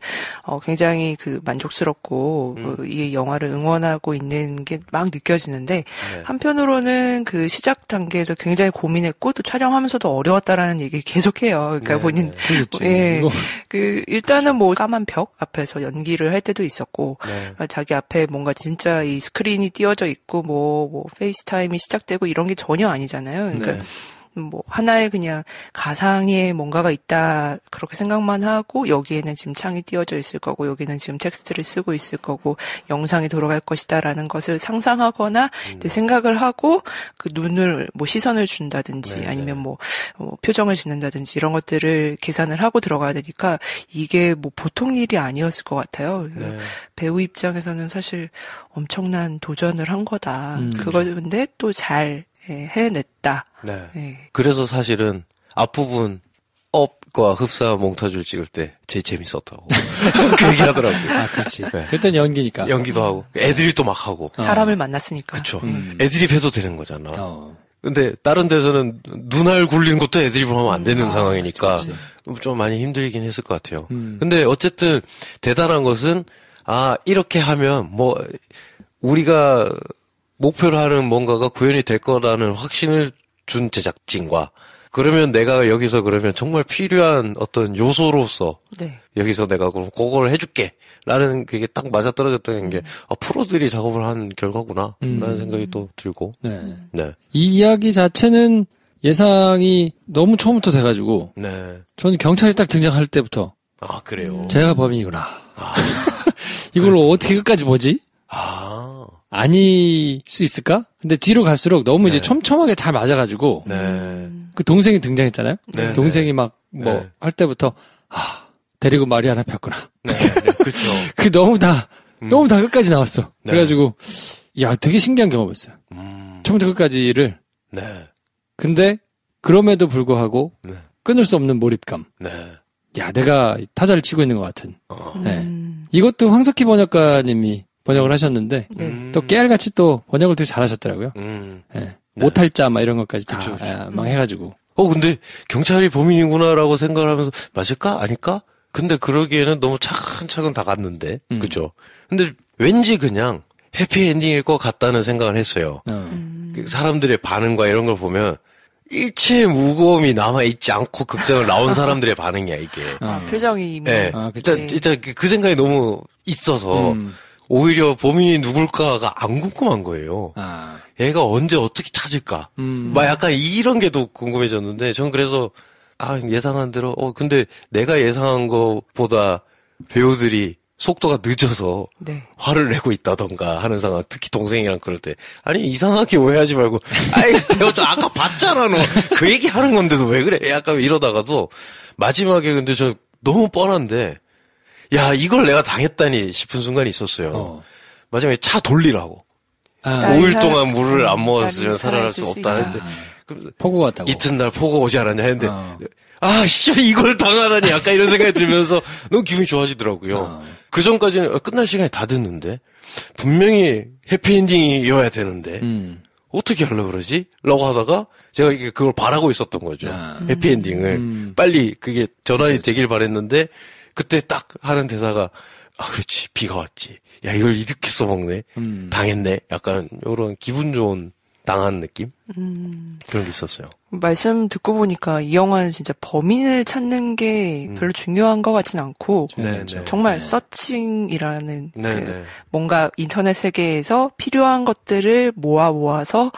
굉장히 만족스럽고 이 영화를 응원하고 있는 게 막 느껴지는데 한편으로는 그 시작 단계에서 굉장히 고민했고 또 촬영하면서도 어려웠다라는 얘기 계속해요. 그러니까 본인 일단은 뭐 까만 벽 앞에서 연기를 할 때도 있었고 자기 앞에 뭔가 진짜 이 스크린이 띄워져 있고 뭐 페이스타임이 시작되고 이런 게 전혀 아니잖아요. 그러니까 뭐 하나의 그냥 가상의 뭔가가 있다 그렇게 생각만 하고 여기에는 지금 창이 띄워져 있을 거고 여기는 지금 텍스트를 쓰고 있을 거고 영상이 돌아갈 것이다라는 것을 상상하거나 이제 생각을 하고 그 눈을 뭐 시선을 준다든지 아니면 뭐 표정을 짓는다든지 이런 것들을 계산을 하고 들어가야 되니까 이게 뭐 보통 일이 아니었을 것 같아요. 배우 입장에서는 사실 엄청난 도전을 한 거다. 그걸 근데 또 잘 해냈다. 그래서 사실은 앞부분 업과 흡사 몽타주를 찍을 때 제일 재밌었다고 그 얘기 하더라고요. 아, 그렇지. 그땐 연기니까. 연기도 하고 애드립도 막 하고. 사람을 만났으니까. 그렇죠. 애드립 해도 되는 거잖아. 근데 다른 데서는 눈알 굴리는 것도 애드립을 하면 안 되는 상황이니까 좀 많이 힘들긴 했을 것 같아요. 근데 어쨌든 대단한 것은 이렇게 하면 뭐 우리가 목표로 하는 뭔가가 구현이 될 거라는 확신을 준 제작진과 그러면 내가 여기서 그러면 정말 필요한 어떤 요소로서 여기서 내가 그럼 그걸 해줄게 라는 그게 딱 맞아떨어졌다는 게 프로들이 작업을 한 결과구나 라는 생각이 또 들고 이 이야기 자체는 예상이 너무 처음부터 돼가지고 저는 경찰이 딱 등장할 때부터 아, 그래요? 제가 범인이구나. 이걸 어떻게 끝까지 보지? 아닐 수 있을까? 근데 뒤로 갈수록 너무 이제 촘촘하게 다 맞아가지고. 그 동생이 등장했잖아요? 동생이 막 뭐 할 때부터, 데리고 말이 하나 폈구나. 그렇죠. 그 너무 다 끝까지 나왔어. 그래가지고, 야, 되게 신기한 경험이었어요. 처음부터 끝까지를. 근데, 그럼에도 불구하고, 끊을 수 없는 몰입감. 야, 내가 타자를 치고 있는 것 같은. 이것도 황석희 번역가님이 번역을 하셨는데, 또 깨알같이 또 번역을 되게 잘하셨더라고요. 못할 자, 막 이런 것까지 다, 막 해가지고. 근데 경찰이 범인이구나라고 생각을 하면서, 맞을까? 아닐까? 근데 그러기에는 너무 차근차근 다 갔는데, 그죠? 근데 왠지 그냥 해피엔딩일 것 같다는 생각을 했어요. 사람들의 반응과 이런 걸 보면, 일체의 무거움이 남아있지 않고 극장을 나온 사람들의 반응이야, 이게. 표정이 이미. 일단 그 생각이 너무 있어서, 오히려 범인이 누굴까가 안 궁금한 거예요. 얘가 언제 어떻게 찾을까? 막 약간 이런 게 더 궁금해졌는데, 전 그래서, 예상한 대로, 근데 내가 예상한 것보다 배우들이 속도가 늦어서 화를 내고 있다던가 하는 상황, 특히 동생이랑 그럴 때, 아니, 이상하게 오해하지 말고, 대호 저 아까 봤잖아, 너. 그 얘기 하는 건데도 왜 그래? 약간 이러다가도, 마지막에 근데 저 너무 뻔한데, 야, 이걸 내가 당했다니 싶은 순간이 있었어요. 마지막에 차 돌리라고. 5일 동안 물을 안 먹었으면 살아날 수 없다 했는데. 폭우 같다고. 이튿날 폭우 오지 않았냐 했는데. 이걸 당하다니 약간 이런 생각이 들면서 너무 기분이 좋아지더라고요. 그 전까지는 끝날 시간이 다 됐는데. 분명히 해피엔딩이어야 되는데. 어떻게 하려고 그러지? 라고 하다가 제가 그걸 바라고 있었던 거죠. 해피엔딩을. 빨리 그게 전환이 되길 바랬는데. 그때 딱 하는 대사가, 그렇지, 비가 왔지. 야, 이걸 이렇게 써먹네. 당했네. 약간, 요런 기분 좋은 당한 느낌? 그런 게 있었어요. 말씀 듣고 보니까 이 영화는 진짜 범인을 찾는 게 별로 중요한 것 같진 않고, 정말 서칭이라는, 뭔가 인터넷 세계에서 필요한 것들을 모아서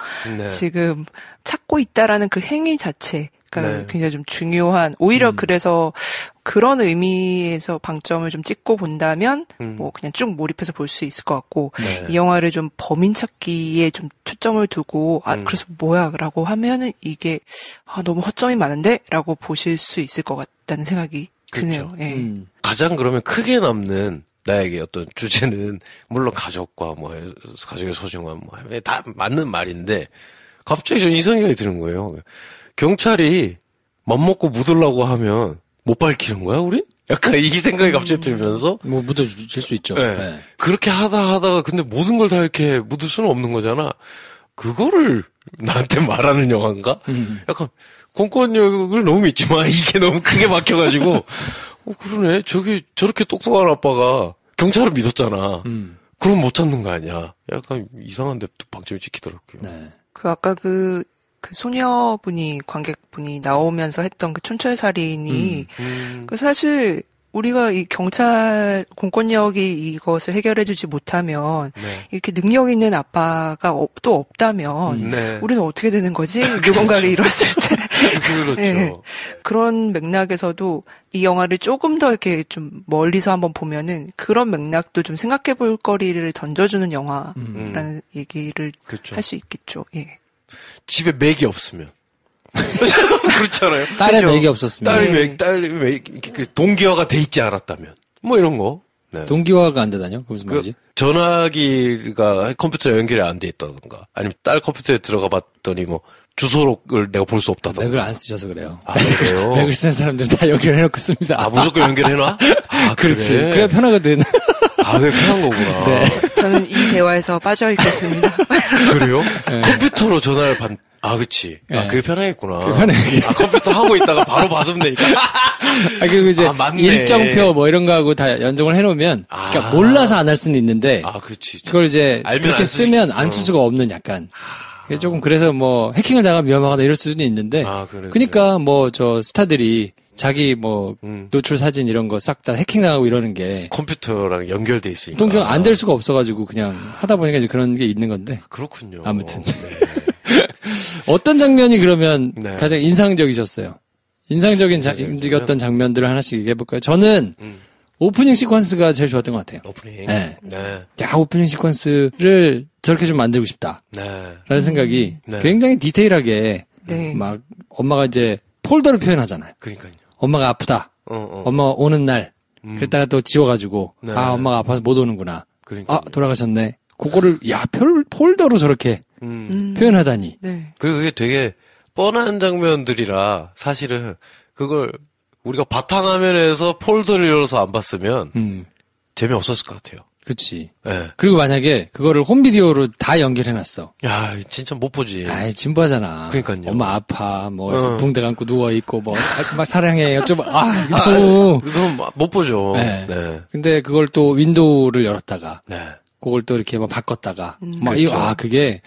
지금 찾고 있다라는 그 행위 자체, 굉장히 좀 중요한, 오히려 그래서 그런 의미에서 방점을 좀 찍고 본다면, 뭐 그냥 쭉 몰입해서 볼 수 있을 것 같고, 이 영화를 좀 범인 찾기에 좀 초점을 두고, 그래서 뭐야? 라고 하면은 이게, 너무 허점이 많은데? 라고 보실 수 있을 것 같다는 생각이 드네요. 가장 그러면 크게 남는 나에게 어떤 주제는, 물론 가족과 가족의 소중함, 다 맞는 말인데, 갑자기 이 생각이 드는 거예요. 경찰이 맘먹고 묻으려고 하면 못 밝히는 거야, 우린? 약간 이 생각이 갑자기 들면서. 묻어줄 수 있죠. 그렇게 하다가 근데 모든 걸 다 이렇게 묻을 수는 없는 거잖아. 그거를 나한테 말하는 영화인가? 약간 공권력을 너무 믿지만 이게 너무 크게 막혀가지고 그러네. 저렇게 똑똑한 아빠가 경찰을 믿었잖아. 그럼 못 찾는 거 아니야. 약간 이상한데 방점이 찍히더라고요. 아까 그 소녀분이, 관객분이 나오면서 했던 그 촌철살인이, 사실, 우리가 이 경찰, 공권력이 이것을 해결해주지 못하면, 이렇게 능력 있는 아빠가 또 없다면, 우리는 어떻게 되는 거지? 누군가를 잃었을 때. 그렇죠. 그런 맥락에서도 이 영화를 조금 더 이렇게 좀 멀리서 한번 보면은, 그런 맥락도 좀 생각해 볼 거리를 던져주는 영화라는 얘기를 할 수 있겠죠. 집에 맥이 없으면. 그렇잖아요. 딸의 맥이 없었으면. 딸이 맥, 동기화가 돼 있지 않았다면. 이런 거. 동기화가 안 되다뇨? 그 무슨 말이지? 전화기가 컴퓨터에 연결이 안 돼 있다던가. 아니면 딸 컴퓨터에 들어가 봤더니 주소록을 내가 볼 수 없다던가. 맥을 안 쓰셔서 그래요. 그래요? 맥을 쓰는 사람들은 다 연결해놓고 씁니다. 무조건 연결해놔? 그렇지. 그래야 편하거든. 그게 편한 거구나. 저는 이 대화에서 빠져있겠습니다. 그래요? 컴퓨터로 전화를 그치. 그게 편하겠구나. 그게 편해. 컴퓨터 하고 있다가 바로 받으면 되니까. 그리고 이제 일정표 이런 거 하고 다 연동을 해놓으면, 그러니까 몰라서 안 할 수는 있는데, 그치. 그걸 이제 그렇게 쓰면 안 쓸 수가 없는 약간. 조금 그래서 해킹을 당하면 위험하거나 이럴 수도 있는데, 그러니까 스타들이 자기 노출 사진 이런 거 싹 다 해킹당하고 이러는 게 컴퓨터랑 연결돼 있으니까 동기가 안 될 수가 없어가지고 그냥 하다 보니까 이제 그런 게 있는 건데. 그렇군요. 아무튼 어떤 장면이 그러면 가장 인상적이셨어요? 인상적이었던 장면들을 하나씩 얘기해볼까요? 저는 오프닝 시퀀스가 제일 좋았던 것 같아요. 오프닝. 네. 네. 야, 오프닝 시퀀스를 저렇게 좀 만들고 싶다. 네. 라는 생각이 네. 굉장히 디테일하게 네. 막 엄마가 이제 폴더를 표현하잖아요. 그러니까요. 엄마가 아프다. 엄마가 오는 날. 그랬다가 또 지워가지고 네. 아, 엄마가 아파서 못 오는구나. 그러니까요. 아, 돌아가셨네. 그거를 폴더로 저렇게 표현하다니. 네. 그리고 그게 되게 뻔한 장면들이라 사실은 그걸 우리가 바탕화면에서 폴더를 열어서 안 봤으면 재미없었을 것 같아요. 그치. 네. 그리고 만약에 그거를 홈비디오로 다 연결해놨어. 야, 진짜 못 보지. 아이, 진부하잖아. 그러니까요. 엄마 아파, 붕대 감고 누워있고, 막 사랑해, 어쩌고, 너무. 그건 못 보죠. 네. 네. 근데 그걸 또 윈도우를 열었다가, 네. 그걸 또 이렇게 막 바꿨다가, 그렇죠. 그게,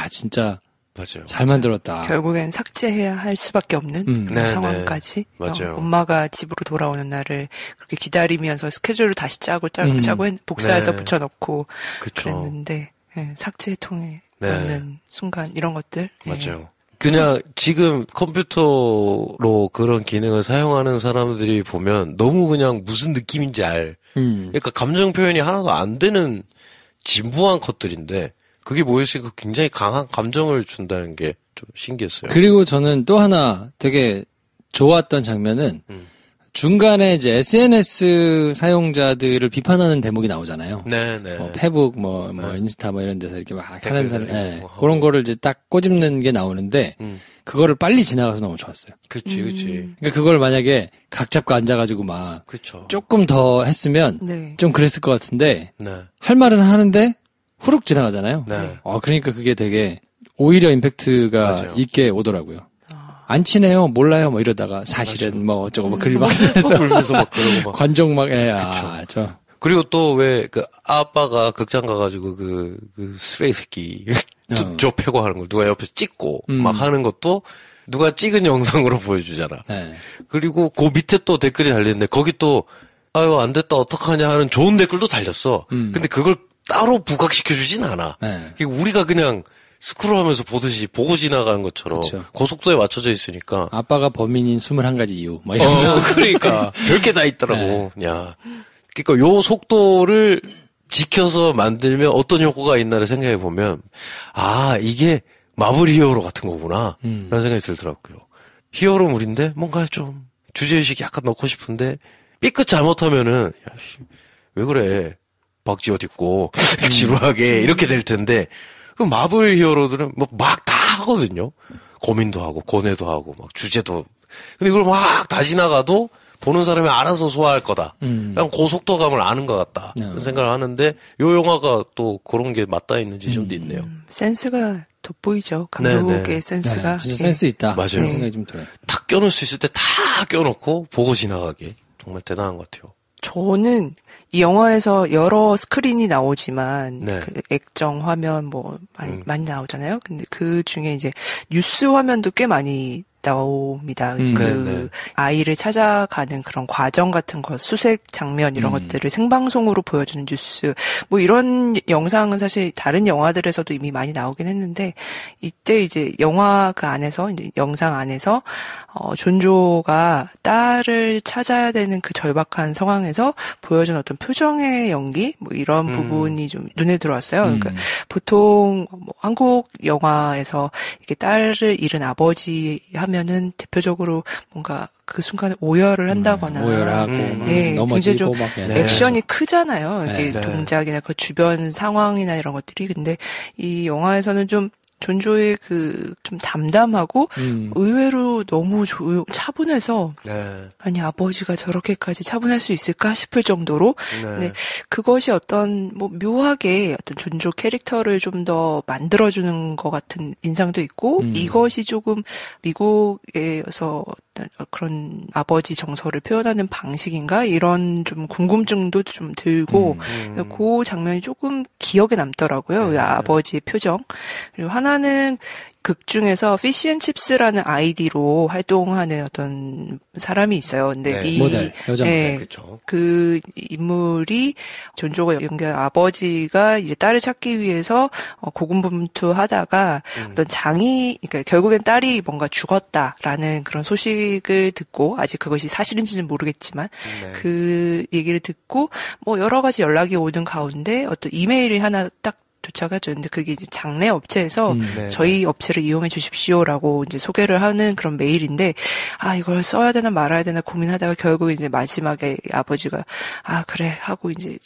진짜. 맞아요. 잘 만들었다. 결국엔 삭제해야 할 수밖에 없는 그런 네, 상황까지. 네. 맞아요. 엄마가 집으로 돌아오는 날을 그렇게 기다리면서 스케줄을 다시 짜고 복사해서 네. 붙여넣고 그쵸. 그랬는데 삭제통에 네. 넣는 순간 이런 것들. 맞아요. 그냥 지금 컴퓨터로 그런 기능을 사용하는 사람들이 보면 너무 그냥 무슨 느낌인지 그러니까 감정 표현이 하나도 안 되는 진부한 컷들인데 그게 모여있으니까 굉장히 강한 감정을 준다는 게 좀 신기했어요. 그리고 저는 또 하나 되게 좋았던 장면은 중간에 이제 SNS 사용자들을 비판하는 대목이 나오잖아요. 네네. 페북, 인스타 이런 데서 이렇게 막 하는 사람, 그런 거를 이제 딱 꼬집는 게 나오는데, 그거를 빨리 지나가서 너무 좋았어요. 그치. 그러니까 그걸 만약에 각 잡고 앉아가지고 막, 그쵸. 조금 더 했으면, 네. 좀 그랬을 것 같은데, 네. 할 말은 하는데, 후룩 지나가잖아요. 네. 그러니까 그게 되게, 오히려 임팩트가 맞아요. 있게 오더라고요. 안 친해요, 몰라요, 이러다가 사실은 어쩌고 글 막 쓰면서 울면서 막 그러고 막. 관종 막 그리고 또 왜 그 아빠가 극장 가가지고 그 쓰레기 새끼 저 패고 하는 걸 누가 옆에서 찍고 막 하는 것도 누가 찍은 영상으로 보여주잖아. 네. 그리고 그 밑에 또 댓글이 달렸는데 거기 또 아유 안 됐다 어떡하냐 하는 좋은 댓글도 달렸어. 근데 그걸 따로 부각시켜주진 않아. 네. 우리가 그냥 스크롤하면서 보듯이 보고 지나가는 것처럼 그쵸. 고속도에 맞춰져 있으니까. 아빠가 범인인 21가지 이유 이런 그러니까 별게 다 있더라고. 야, 그러니까 요 속도를 지켜서 만들면 어떤 효과가 있나를 생각해 보면 이게 마블 히어로 같은 거구나 라는 생각이 들더라고요. 히어로물인데 뭔가 좀 주제의식이 약간 넣고 싶은데 삐끗 잘못하면은 왜 그래 박쥐 옷 입고 지루하게 이렇게 될 텐데 그 마블 히어로들은 막 다 하거든요. 고민도 하고 고뇌도 하고 막 주제도. 근데 이걸 막 다 지나가도 보는 사람이 알아서 소화할 거다. 그냥 고속도감을 아는 것 같다. 그런 생각을 하는데 요 영화가 또 그런 게 맞닿아 있는 지점도 있네요. 센스가 돋보이죠. 감독의 네네. 센스가. 진짜 센스 있다. 맞아요. 그런 생각이 좀 들어요. 다 껴놓을 수 있을 때 다 껴놓고 보고 지나가게. 정말 대단한 것 같아요. 저는 이 영화에서 여러 스크린이 나오지만 네. 그 액정 화면 많이 나오잖아요. 근데 그 중에 이제 뉴스 화면도 꽤 많이 나옵니다. 네네. 아이를 찾아가는 그런 과정 같은 거, 수색 장면 이런 것들을 생방송으로 보여주는 뉴스, 이런 영상은 사실 다른 영화들에서도 이미 많이 나오긴 했는데, 이때 이제 영화 그 안에서, 이제 영상 안에서, 존조가 딸을 찾아야 되는 그 절박한 상황에서 보여준 어떤 표정의 연기, 이런 부분이 좀 눈에 들어왔어요. 그러니까 보통 한국 영화에서 이렇게 딸을 잃은 아버지 하면은 대표적으로 뭔가 그 순간에 오열을 한다거나 오열하고 굉장히 넘어지고 좀 막 액션이 크잖아요. 이게 네. 동작이나 그 주변 상황이나 이런 것들이. 근데 이 영화에서는 좀 존조의 좀 담담하고 의외로 너무 차분해서 아니 아버지가 저렇게까지 차분할 수 있을까 싶을 정도로 근데 그것이 어떤 묘하게 어떤 존조 캐릭터를 좀 더 만들어주는 것 같은 인상도 있고 이것이 조금 미국에서 그런 아버지 정서를 표현하는 방식인가 이런 좀 궁금증도 좀 들고 그 장면이 조금 기억에 남더라고요. 아버지의 표정. 그리고 하나는 극 중에서 피쉬앤칩스라는 아이디로 활동하는 어떤 사람이 있어요. 근데 이 모델, 여자 모델. 네, 그렇죠. 그 인물이 존조가 연기한 아버지가 이제 딸을 찾기 위해서 고군분투하다가 어떤 그러니까 결국엔 딸이 뭔가 죽었다라는 그런 소식을 듣고 아직 그것이 사실인지는 모르겠지만 그 얘기를 듣고 뭐 여러 가지 연락이 오는 가운데 어떤 이메일이 하나 딱 도착하죠. 근데 그게 이제 장례 업체에서 저희 업체를 이용해 주십시오라고 이제 소개를 하는 그런 메일인데, 이걸 써야 되나 말아야 되나 고민하다가 결국 이제 마지막에 아버지가, 그래 하고 이제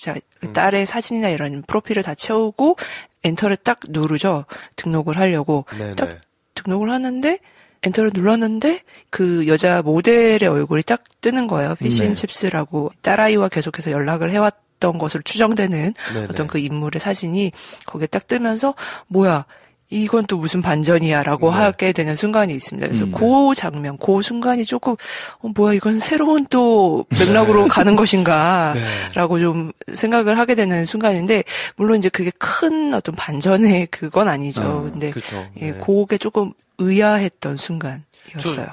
딸의 사진이나 이런 프로필을 다 채우고 엔터를 딱 누르죠. 등록을 하려고. 딱 등록을 하는데, 엔터를 눌렀는데 그 여자 모델의 얼굴이 딱 뜨는 거예요. 피쉬앤칩스라고 딸아이와 계속해서 연락을 해왔던 것으로 추정되는 어떤 그 인물의 사진이 거기에 딱 뜨면서 뭐야 이건 또 무슨 반전이야라고 하게 되는 순간이 있습니다. 그래서 그 장면, 그 순간이 조금 뭐야 이건 새로운 또 맥락으로 가는 것인가라고 좀 생각을 하게 되는 순간인데 물론 이제 그게 큰 어떤 반전의 그건 아니죠. 근데 그게 조금 의아했던 순간이었어요.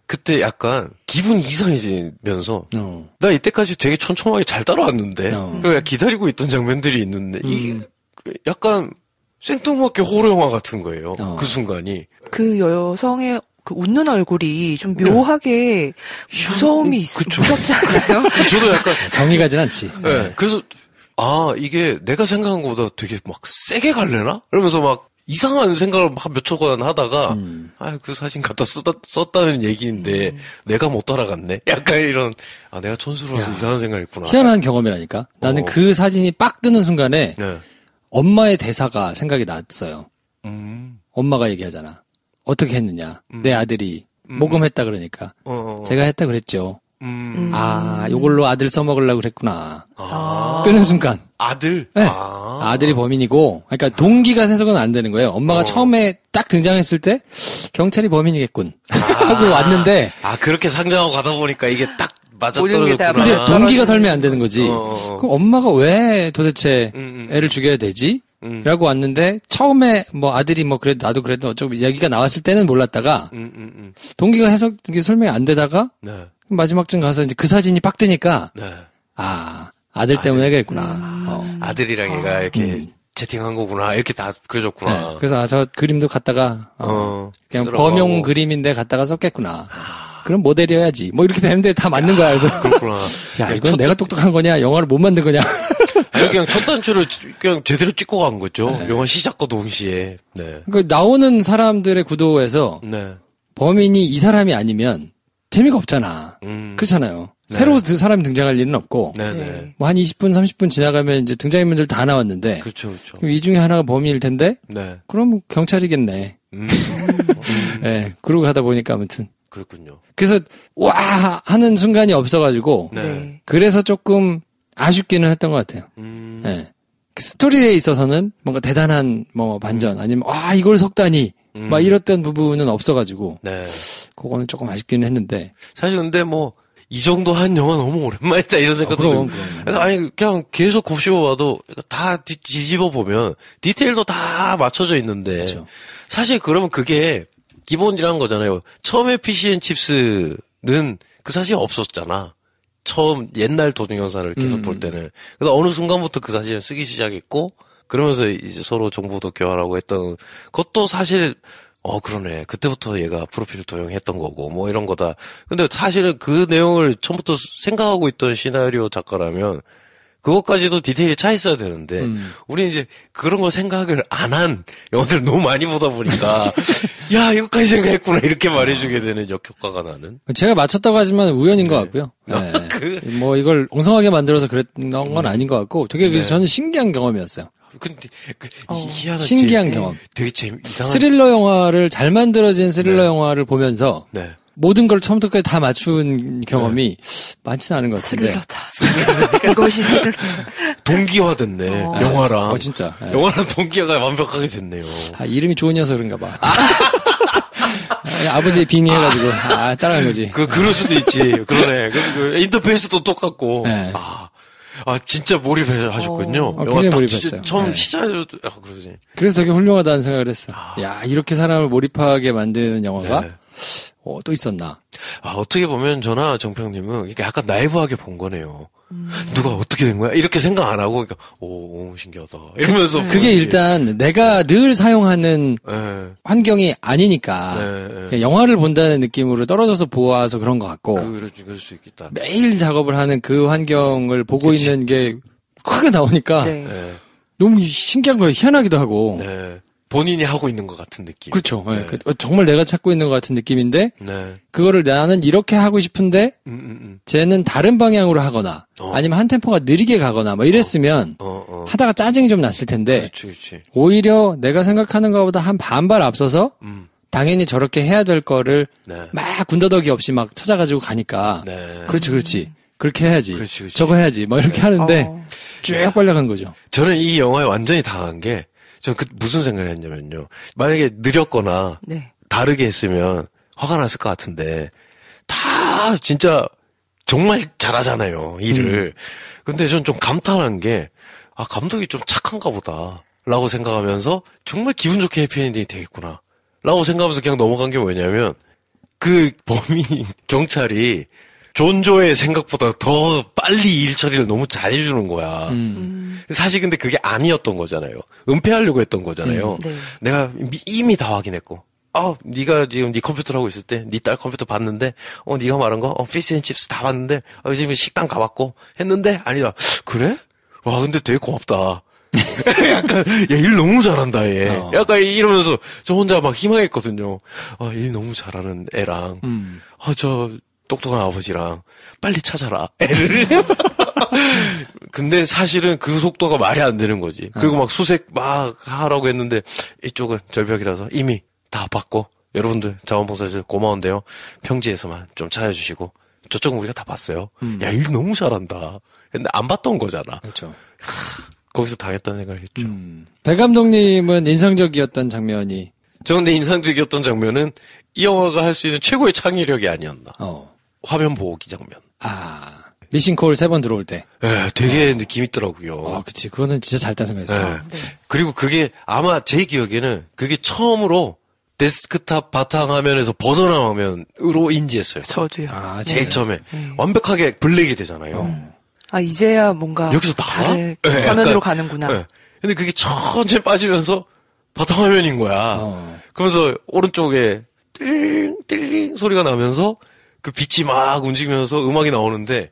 그때 약간 기분이 이상해지면서 나 이때까지 되게 촘촘하게 잘 따라왔는데 그러니까 기다리고 있던 장면들이 있는데 이게 약간 생뚱맞게 호러 영화 같은 거예요. 그 순간이. 그 여성의 그 웃는 얼굴이 좀 묘하게 무서움이 무섭지 않아요? 저도 약간 정이 가진 않지. 네. 그래서 이게 내가 생각한 것보다 되게 막 세게 갈래나? 이러면서 막 이상한 생각을 막 몇 초간 하다가 그 사진 갖다 썼다는 얘기인데 내가 못 따라갔네. 약간 이런 내가 촌스러워서 이상한 생각을 했구나. 희한한 경험이라니까. 나는 그 사진이 빡 뜨는 순간에 엄마의 대사가 생각이 났어요. 엄마가 얘기하잖아. 어떻게 했느냐. 내 아들이 모금했다 그러니까. 제가 했다 그랬죠. 요걸로 아들 써먹으려고 그랬구나. 뜨는 순간. 아들? 네. 아들이 범인이고, 그러니까 동기가 해석은 안 되는 거예요. 엄마가 처음에 딱 등장했을 때, 경찰이 범인이겠군. 하고 왔는데. 그렇게 상정하고 가다 보니까 이게 딱 맞아떨어졌구나. 이제 동기가 설명 안 되는 거지. 그럼 엄마가 왜 도대체 애를 죽여야 되지? 라고 왔는데, 처음에 뭐 아들이 뭐 그래도 나도 그래도 어쩌고 얘기가 나왔을 때는 몰랐다가, 동기가 설명이 안 되다가, 마지막쯤 가서 이제 그 사진이 빡 뜨니까, 아들 때문에 그랬구나. 아들이랑 얘가 이렇게 채팅한 거구나. 이렇게 다 그려졌구나. 네, 그래서 저 그림도 갖다가 그냥 범용 그림인데 갖다가 썼겠구나. 그럼 모델이어야지. 뭐 이렇게 되는데 다 맞는 거야. 그래서 그렇구나. 야, 이건 내가 똑똑한 거냐? 영화를 못 만든 거냐? 그냥 첫 단추를 그냥 제대로 찍고 간 거죠. 영화 시작과 동시에. 네. 그 나오는 사람들의 구도에서 범인이 이 사람이 아니면 재미가 없잖아. 그렇잖아요. 새로 사람이 등장할 일은 없고, 뭐 한 20분, 30분 지나가면 이제 등장인물들 다 나왔는데, 그렇죠. 그럼 이 중에 하나가 범인일 텐데, 그럼 경찰이겠네. 네, 그러고 가다 보니까 아무튼. 그렇군요. 그래서 와 하는 순간이 없어가지고, 그래서 조금 아쉽기는 했던 것 같아요. 네. 그 스토리에 있어서는 뭔가 대단한 뭐 반전 아니면 이걸 속다니. 막 이랬던 부분은 없어가지고, 그거는 조금 아쉽기는 했는데. 사실 근데 뭐 이 정도 한 영화 너무 오랜만이다 이런 생각도 들고. 아니 그냥 계속 곱씹어봐도 다 뒤집어 보면 디테일도 다 맞춰져 있는데 그렇죠. 사실 그러면 그게 기본이라는 거잖아요. 처음에 피쉬앤칩스는 그 사실이 없었잖아. 처음 옛날 도중 영상을 계속 볼 때는. 그래서 어느 순간부터 그 사실을 쓰기 시작했고 그러면서 이제 서로 정보도 교환하고 했던 것도 사실 그러네. 그때부터 얘가 프로필을 도용했던 거고, 뭐 이런 거다. 근데 사실은 그 내용을 처음부터 생각하고 있던 시나리오 작가라면, 그것까지도 디테일이 차 있어야 되는데, 우리 이제 그런 거 생각을 안 한 영화들을 너무 많이 보다 보니까, 야, 이것까지 생각했구나. 이렇게 말해주게 되는 역효과가 나는. 제가 맞췄다고 하지만 우연인 것 같고요. 네. 뭐 이걸 엉성하게 만들어서 그랬던 건 아닌 것 같고, 되게 저는 신기한 경험이었어요. 근데 신기한 경험. 되게 이상한 스릴러 영화를 잘 만들어진 스릴러 영화를 보면서 모든 걸 처음부터까지 다 맞춘 경험이 많지는 않은 것 같은데. 스릴러다. 이것이 스릴러. 동기화됐네. 영화랑. 진짜. 영화랑 동기화가 완벽하게 됐네요. 이름이 좋으냐서 그런가 봐. 아버지 빙의해가지고 따라간 거지. 그럴 수도 있지. 그러네. 그 인터페이스도 똑같고. 진짜 몰입하셨군요. 굉장히 몰입했어요. 처음 네. 시작을, 그러지. 그래서 되게 훌륭하다는 생각을 했어. 야, 이렇게 사람을 몰입하게 만드는 영화가 네. 또 있었나. 어떻게 보면 저나 정평님은 이게 약간 나이브하게 본 거네요. 누가 어떻게 된 거야? 이렇게 생각 안 하고, 그러니까, 오, 신기하다. 이러면서. 그게 일단 내가 늘 사용하는 환경이 아니니까 네. 영화를 본다는 느낌으로 떨어져서 보아서 그런 것 같고 그럴 수 있겠다. 매일 작업을 하는 그 환경을 보고 있는 게 크게 나오니까 네. 네. 너무 신기한 거예요. 희한하기도 하고. 네. 본인이 하고 있는 것 같은 느낌. 그렇죠. 네. 정말 내가 찾고 있는 것 같은 느낌인데 네. 그거를 나는 이렇게 하고 싶은데 쟤는 다른 방향으로 하거나 아니면 한 템포가 느리게 가거나 뭐 이랬으면 하다가 짜증이 좀 났을 텐데 그렇지. 오히려 내가 생각하는 것보다 한 반발 앞서서 당연히 저렇게 해야 될 거를 네. 막 군더더기 없이 막 찾아가지고 가니까 네. 그렇지. 그렇게 해야지. 그렇지. 저거 해야지. 뭐 이렇게 하는데 쭉 빨려간 거죠. 저는 이 영화에 완전히 당한 게 전 무슨 생각을 했냐면요. 만약에 느렸거나 네. 다르게 했으면 화가 났을 것 같은데 다 진짜 정말 잘하잖아요. 일을. 근데 전 좀 감탄한 게 감독이 좀 착한가 보다 라고 생각하면서 정말 기분 좋게 해피엔딩이 되겠구나 라고 생각하면서 그냥 넘어간 게 뭐냐면 그 범인 경찰이 존조의 생각보다 더 빨리 일 처리를 너무 잘해주는 거야. 사실 근데 그게 아니었던 거잖아요. 은폐하려고 했던 거잖아요. 네. 내가 이미 다 확인했고, 네가 지금 네 컴퓨터를 하고 있을 때 네 딸 컴퓨터 봤는데, 네가 말한 거, 피시앤칩스 다 봤는데, 지금 식당 가봤고 했는데 아니다. 그래? 와, 근데 되게 고맙다. 약간 일 너무 잘한다 얘. 약간 이러면서 저 혼자 막 희망했거든요. 일 너무 잘하는 애랑 저 똑똑한 아버지랑 빨리 찾아라 애를. 근데 사실은 그 속도가 말이 안 되는 거지. 그리고 막 수색 막 하라고 했는데 이쪽은 절벽이라서 이미 다 봤고 여러분들 자원봉사자들 고마운데요. 평지에서만 좀 찾아주시고 저쪽은 우리가 다 봤어요. 야, 일 너무 잘한다. 근데 안 봤던 거잖아. 그렇죠. 거기서 당했다는 생각을 했죠. 배 감독님은 인상적이었던 장면이 저 근데 인상적이었던 장면은 이 영화가 할 수 있는 최고의 창의력이 아니었나. 화면 보기 장면. 미싱콜 3번 들어올 때. 네, 되게 느낌 있더라고요. 그치. 그거는 진짜 잘했다 생각했어요. 네. 그리고 그게 아마 제 기억에는 그게 처음으로 데스크탑 바탕화면에서 벗어난 화면으로 인지했어요. 저도요. 제일 처음에. 완벽하게 블랙이 되잖아요. 이제야 뭔가. 여기서 나와? 네, 화면으로 가는구나. 네. 근데 그게 천천히 빠지면서 바탕화면인 거야. 그러면서 오른쪽에 띠링 소리가 나면서 그 빛이 막 움직이면서 음악이 나오는데,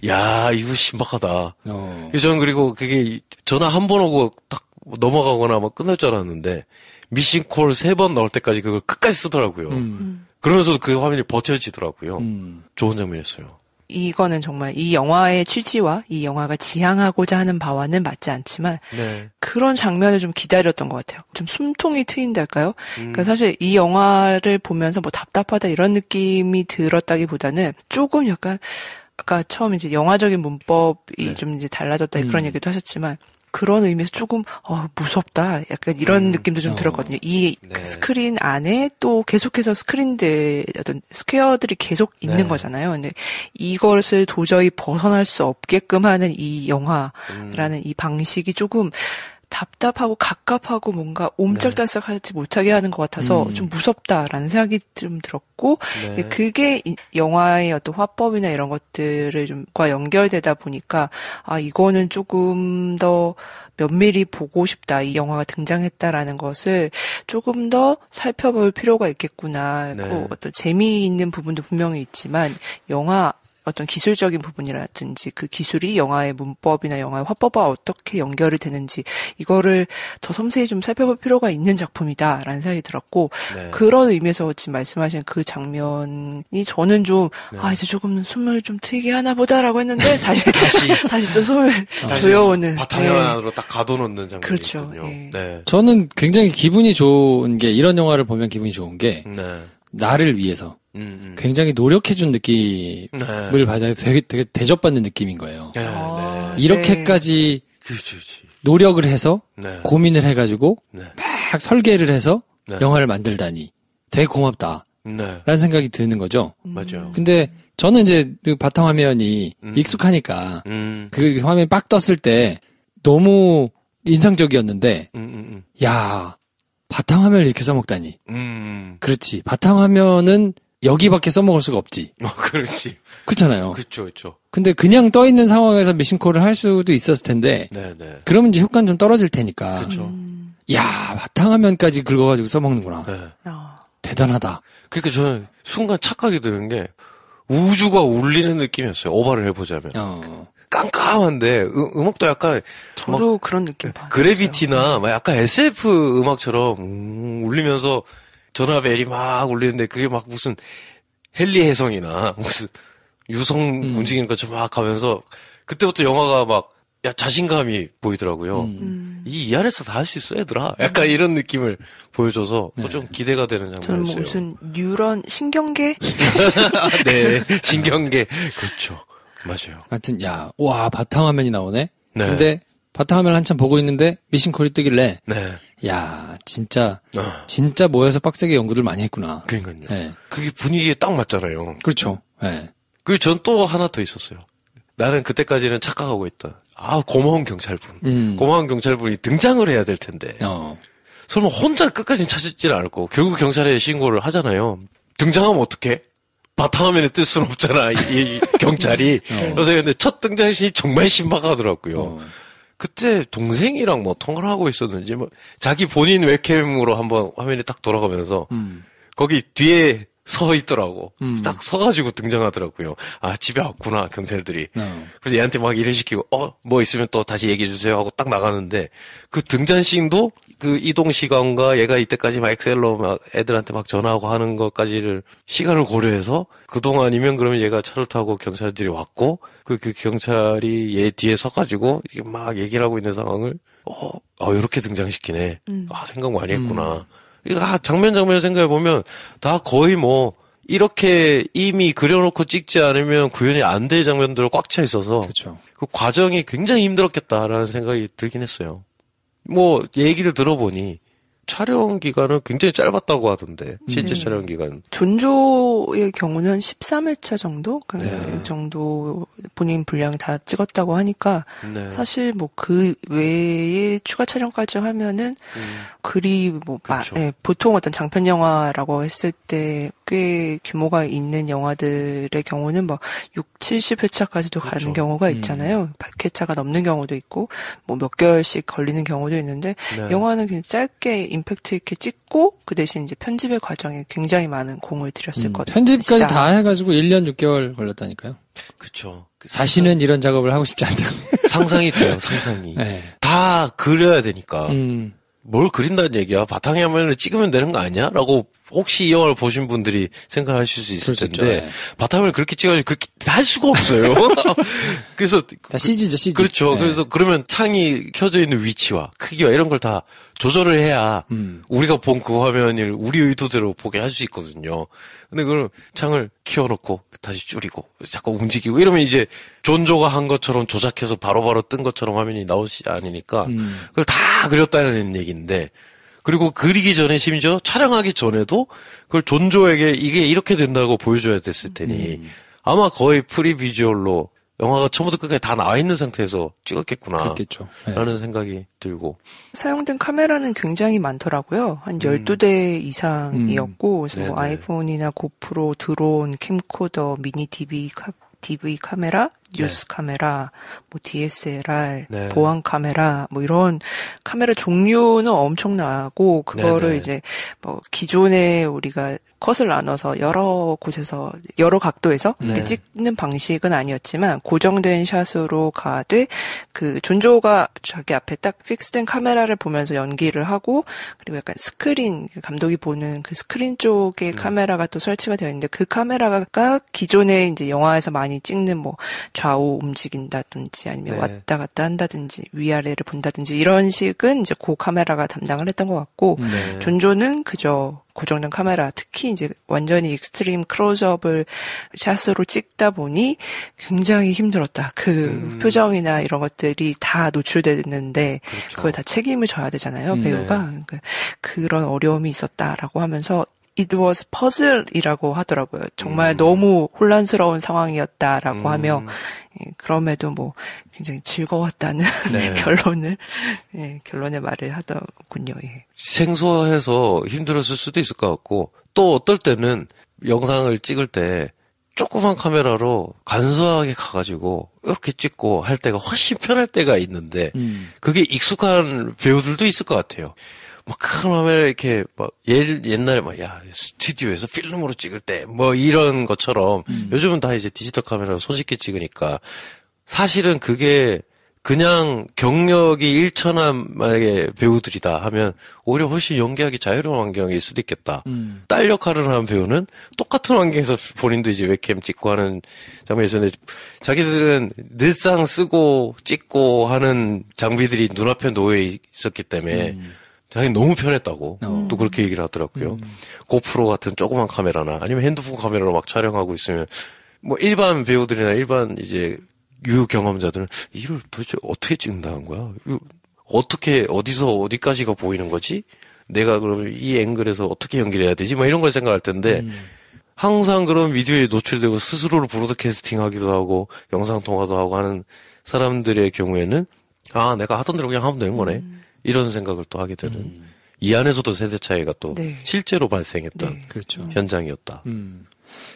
야, 이거 신박하다. 저는 그리고 그게 전화 한 번 오고 딱 넘어가거나 막 끝날 줄 알았는데, 미싱콜 3번 나올 때까지 그걸 끝까지 쓰더라고요. 그러면서도 그 화면이 버텨지더라고요. 좋은 장면이었어요. 이거는 정말 이 영화의 취지와 이 영화가 지향하고자 하는 바와는 맞지 않지만 그런 장면을 좀 기다렸던 것 같아요. 좀 숨통이 트인달까요? 그러니까 사실 이 영화를 보면서 뭐 답답하다 이런 느낌이 들었다기보다는 조금 약간 아까 처음 이제 영화적인 문법이 좀 이제 달라졌다 그런 얘기도 하셨지만 그런 의미에서 조금 무섭다 약간 이런 느낌도 좀 들었거든요. 이 스크린 안에 또 계속해서 스크린들 어떤 스퀘어들이 계속 있는 거잖아요. 근데 이것을 도저히 벗어날 수 없게끔 하는 이 영화라는 이 방식이 조금 답답하고 갑갑하고 뭔가 옴짝달싹하지 못하게 하는 것 같아서 좀 무섭다라는 생각이 좀 들었고 그게 영화의 어떤 화법이나 이런 것들을 좀과 연결되다 보니까 이거는 조금 더 면밀히 보고 싶다. 이 영화가 등장했다라는 것을 조금 더 살펴볼 필요가 있겠구나. 어떤 재미있는 부분도 분명히 있지만 영화 어떤 기술적인 부분이라든지 그 기술이 영화의 문법이나 영화의 화법과 어떻게 연결이 되는지 이거를 더 섬세히 좀 살펴볼 필요가 있는 작품이다라는 생각이 들었고 그런 의미에서 지금 말씀하신 그 장면이 저는 좀 이제 조금 숨을 좀 트이게 하나 보다라고 했는데 다시 또 숨을 조여오는 바탕화면으로 딱 가둬놓는 장면이 그렇죠. 있군요. 저는 굉장히 기분이 좋은 게 이런 영화를 보면 기분이 좋은 게 나를 위해서 굉장히 노력해준 느낌을 받아야 되게 대접받는 느낌인 거예요. 이렇게까지 노력을 해서 고민을 해가지고 막 설계를 해서 영화를 만들다니 되게 고맙다. 네. 라는 생각이 드는 거죠. 맞아요. 근데 저는 이제 그 바탕화면이 익숙하니까 그 화면 빡 떴을 때 너무 인상적이었는데 야 바탕화면을 이렇게 써먹다니. 그렇지. 바탕화면은 여기밖에 써먹을 수가 없지. 그렇지. 그렇잖아요. 그렇죠. 근데 그냥 떠 있는 상황에서 미싱콜을 할 수도 있었을 텐데. 네네. 그러면 이제 효과는 좀 떨어질 테니까. 그렇죠. 야 바탕화면까지 긁어가지고 써먹는구나. 네. 대단하다. 그러니까 저는 순간 착각이 드는 게 우주가 울리는 느낌이었어요. 오버를 해보자면. 깜깜한데 음악도 약간 저도 그런 느낌 받았어요. 그래비티나 막 약간 SF 음악처럼 울리면서 전화벨이 막 울리는데 그게 막 무슨 헨리 해성이나 무슨 유성 움직이는 것처럼 막 가면서 그때부터 영화가 막 자신감이 보이더라고요. 이 안에서 다 할 수 있어 얘들아. 약간 이런 느낌을 보여줘서 좀 기대가 되는 장면이었어요. 저는 뭐 무슨 뉴런 신경계? 네, 신경계. 그렇죠. 맞아요. 하여튼 와 바탕화면이 나오네. 네. 근데 바탕화면을 한참 보고 있는데 미싱콜이 뜨길래 네. 야 진짜 모여서 빡세게 연구들 많이 했구나. 그러니까요. 네. 그게 분위기에 딱 맞잖아요. 그렇죠. 네. 그리고 전 또 하나 더 있었어요. 나는 그때까지는 착각하고 있다. 고마운 경찰분. 고마운 경찰분이 등장을 해야 될 텐데. 설마 혼자 끝까지 찾지는 않을 거고 결국 경찰에 신고를 하잖아요. 등장하면 어떡해? 바탕화면에 뜰 수는 없잖아, 이 경찰이. 그래서 근데 첫 등장신이 정말 신박하더라고요. 그때 동생이랑 뭐 통화를 하고 있었는지, 뭐, 자기 본인 웹캠으로 한번 화면이 딱 돌아가면서, 거기 뒤에 서 있더라고. 딱 서가지고 등장하더라고요. 아, 집에 왔구나, 경찰들이. 그래서 얘한테 막 일을 시키고, 뭐 있으면 또 다시 얘기해주세요 하고 딱 나가는데, 그 등장씬도 그 이동 시간과 얘가 이때까지 막 엑셀로 막 애들한테 막 전화하고 하는 것까지를 시간을 고려해서 그동안이면 그러면 얘가 차를 타고 경찰들이 왔고, 그 경찰이 얘 뒤에 서가지고 막 얘기를 하고 있는 상황을, 이렇게 등장시키네. 생각 많이 했구나. 장면 생각해보면, 다 거의 뭐, 이렇게 이미 그려놓고 찍지 않으면 구현이 안 될 장면들로 꽉 차 있어서, 그렇죠. 그 과정이 굉장히 힘들었겠다라는 생각이 들긴 했어요. 뭐, 얘기를 들어보니, 촬영 기간은 굉장히 짧았다고 하던데, 실제 촬영 기간. 존조의 경우는 13회차 정도? 그 정도 본인 분량이 다 찍었다고 하니까, 사실 뭐 그 외에 추가 촬영까지 하면은, 그리 뭐, 보통 어떤 장편 영화라고 했을 때 꽤 규모가 있는 영화들의 경우는 뭐 6, 70회차까지도 가는 경우가 있잖아요. 100회차가 넘는 경우도 있고, 뭐 몇 개월씩 걸리는 경우도 있는데, 영화는 그냥 짧게 임팩트 있게 찍고 그 대신 이제 편집의 과정에 굉장히 많은 공을 들였을 것이다. 편집까지 다 해가지고 1년 6개월 걸렸다니까요. 그렇죠. 다시는 이런 작업을 하고 싶지 않다. 상상이 돼요, 상상이. 네. 다 그려야 되니까. 뭘 그린다는 얘기야? 바탕화면을 찍으면 되는 거 아니야? 라고 혹시 이 영화를 보신 분들이 생각하실 수 있을 텐데 네. 바탕화면을 그렇게 찍어가지고 그렇게 다 할 수가 없어요. 그래서 다 CG죠, CG. 그렇죠. 네. 그래서 그러면 창이 켜져 있는 위치와 크기와 이런 걸 다 조절을 해야 우리가 본 그 화면을 우리 의도대로 보게 할 수 있거든요. 근데 그걸 창을 키워놓고 다시 줄이고 자꾸 움직이고 이러면 이제 존조가 한 것처럼 조작해서 바로바로 뜬 것처럼 화면이 나오지 않으니까 그걸 다 그렸다는 얘기인데 그리고 그리기 전에 심지어 촬영하기 전에도 그걸 존조에게 이게 이렇게 된다고 보여줘야 됐을 테니 아마 거의 프리비주얼로 영화가 처음부터 끝까지 다 나와 있는 상태에서 찍었겠구나. 그렇겠죠. 네. 라는 생각이 들고. 사용된 카메라는 굉장히 많더라고요. 한 12대 이상이었고, 그래서 뭐 아이폰이나 고프로, 드론, 캠코더, 미니 DV 카메라, 뉴스 카메라, 뭐 DSLR, 보안 카메라, 뭐 이런 카메라 종류는 엄청나고, 그거를 이제 뭐 기존에 우리가 컷을 나눠서 여러 곳에서 여러 각도에서 이렇게 찍는 방식은 아니었지만 고정된 샷으로 가되 그 존조가 자기 앞에 딱 픽스된 카메라를 보면서 연기를 하고 그리고 약간 스크린 감독이 보는 그 스크린 쪽에 카메라가 또 설치가 되어 있는데 그 카메라가 기존에 이제 영화에서 많이 찍는 뭐 좌우 움직인다든지 아니면 왔다 갔다 한다든지 위아래를 본다든지 이런 식은 이제 그 카메라가 담당을 했던 것 같고 존조는 그저 고정된 카메라, 특히 이제 완전히 익스트림 클로즈업을 샷으로 찍다 보니 굉장히 힘들었다. 그 표정이나 이런 것들이 다 노출됐는데 그걸 다 책임을 져야 되잖아요, 배우가. 그러니까 그런 어려움이 있었다라고 하면서 it was puzzle이라고 하더라고요. 정말 너무 혼란스러운 상황이었다라고 하며 그럼에도 뭐 굉장히 즐거웠다는 네. 결론의 말을 하더군요. 예. 생소해서 힘들었을 수도 있을 것 같고 또 어떨 때는 영상을 찍을 때 조그만 카메라로 간소하게 가가지고 이렇게 찍고 할 때가 훨씬 편할 때가 있는데 그게 익숙한 배우들도 있을 것 같아요. 막 큰 화면에 이렇게 막 옛날에 막 야 스튜디오에서 필름으로 찍을 때 뭐 이런 것처럼 요즘은 다 이제 디지털 카메라로 손쉽게 찍으니까 사실은 그게 그냥 경력이 일천한 만약에 배우들이다 하면 오히려 훨씬 연기하기 자유로운 환경일 수도 있겠다. 딸 역할을 하는 배우는 똑같은 환경에서 본인도 이제 웹캠 찍고 하는 장면이 있었는데 자기들은 늘상 쓰고 찍고 하는 장비들이 눈앞에 놓여 있었기 때문에 자기는 너무 편했다고 또 그렇게 얘기를 하더라고요. 고프로 같은 조그만 카메라나 아니면 핸드폰 카메라로 막 촬영하고 있으면 뭐 일반 배우들이나 일반 이제 유경험자들은 이걸 도대체 어떻게 찍는다는 거야? 이거 어떻게 어디서 어디까지가 보이는 거지? 내가 그러면 이 앵글에서 어떻게 연기를 해야 되지? 막 이런 걸 생각할 텐데 항상 그런 비디오에 노출되고 스스로를 브로드캐스팅하기도 하고 영상 통화도 하고 하는 사람들의 경우에는 아 내가 하던 대로 그냥 하면 되는 거네 이런 생각을 또 하게 되는 이 안에서도 세대 차이가 또 네. 실제로 발생했던 네. 그렇죠. 현장이었다.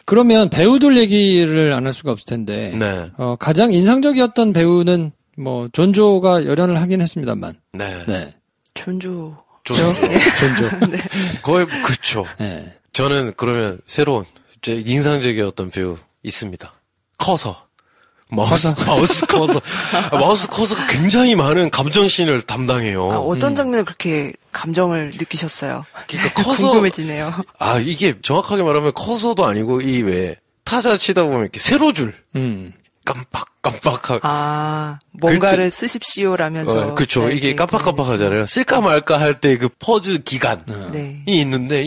그러면 배우들 얘기를 안 할 수가 없을 텐데 네. 가장 인상적이었던 배우는 뭐 존조가 열연을 하긴 했습니다만. 네. 네. 존조. 존조. 네. 거의 그렇죠. 네. 저는 그러면 새로운 제 인상적이었던 배우 있습니다. 커서 마우스 커서 마우스 커서가 굉장히 많은 감정씬을 담당해요. 어떤 장면을 그렇게 감정을 느끼셨어요? 그러니까 커서 궁금해지네요. 아 이게 정확하게 말하면 커서도 아니고 이 왜 타자 치다 보면 이렇게 세로줄 깜빡깜빡하고 뭔가를 쓰십시오라면서. 그렇죠. 네, 이게 깜빡깜빡하잖아요. 쓸까 말까 할 때 그 퍼즐 기간이 네. 있는데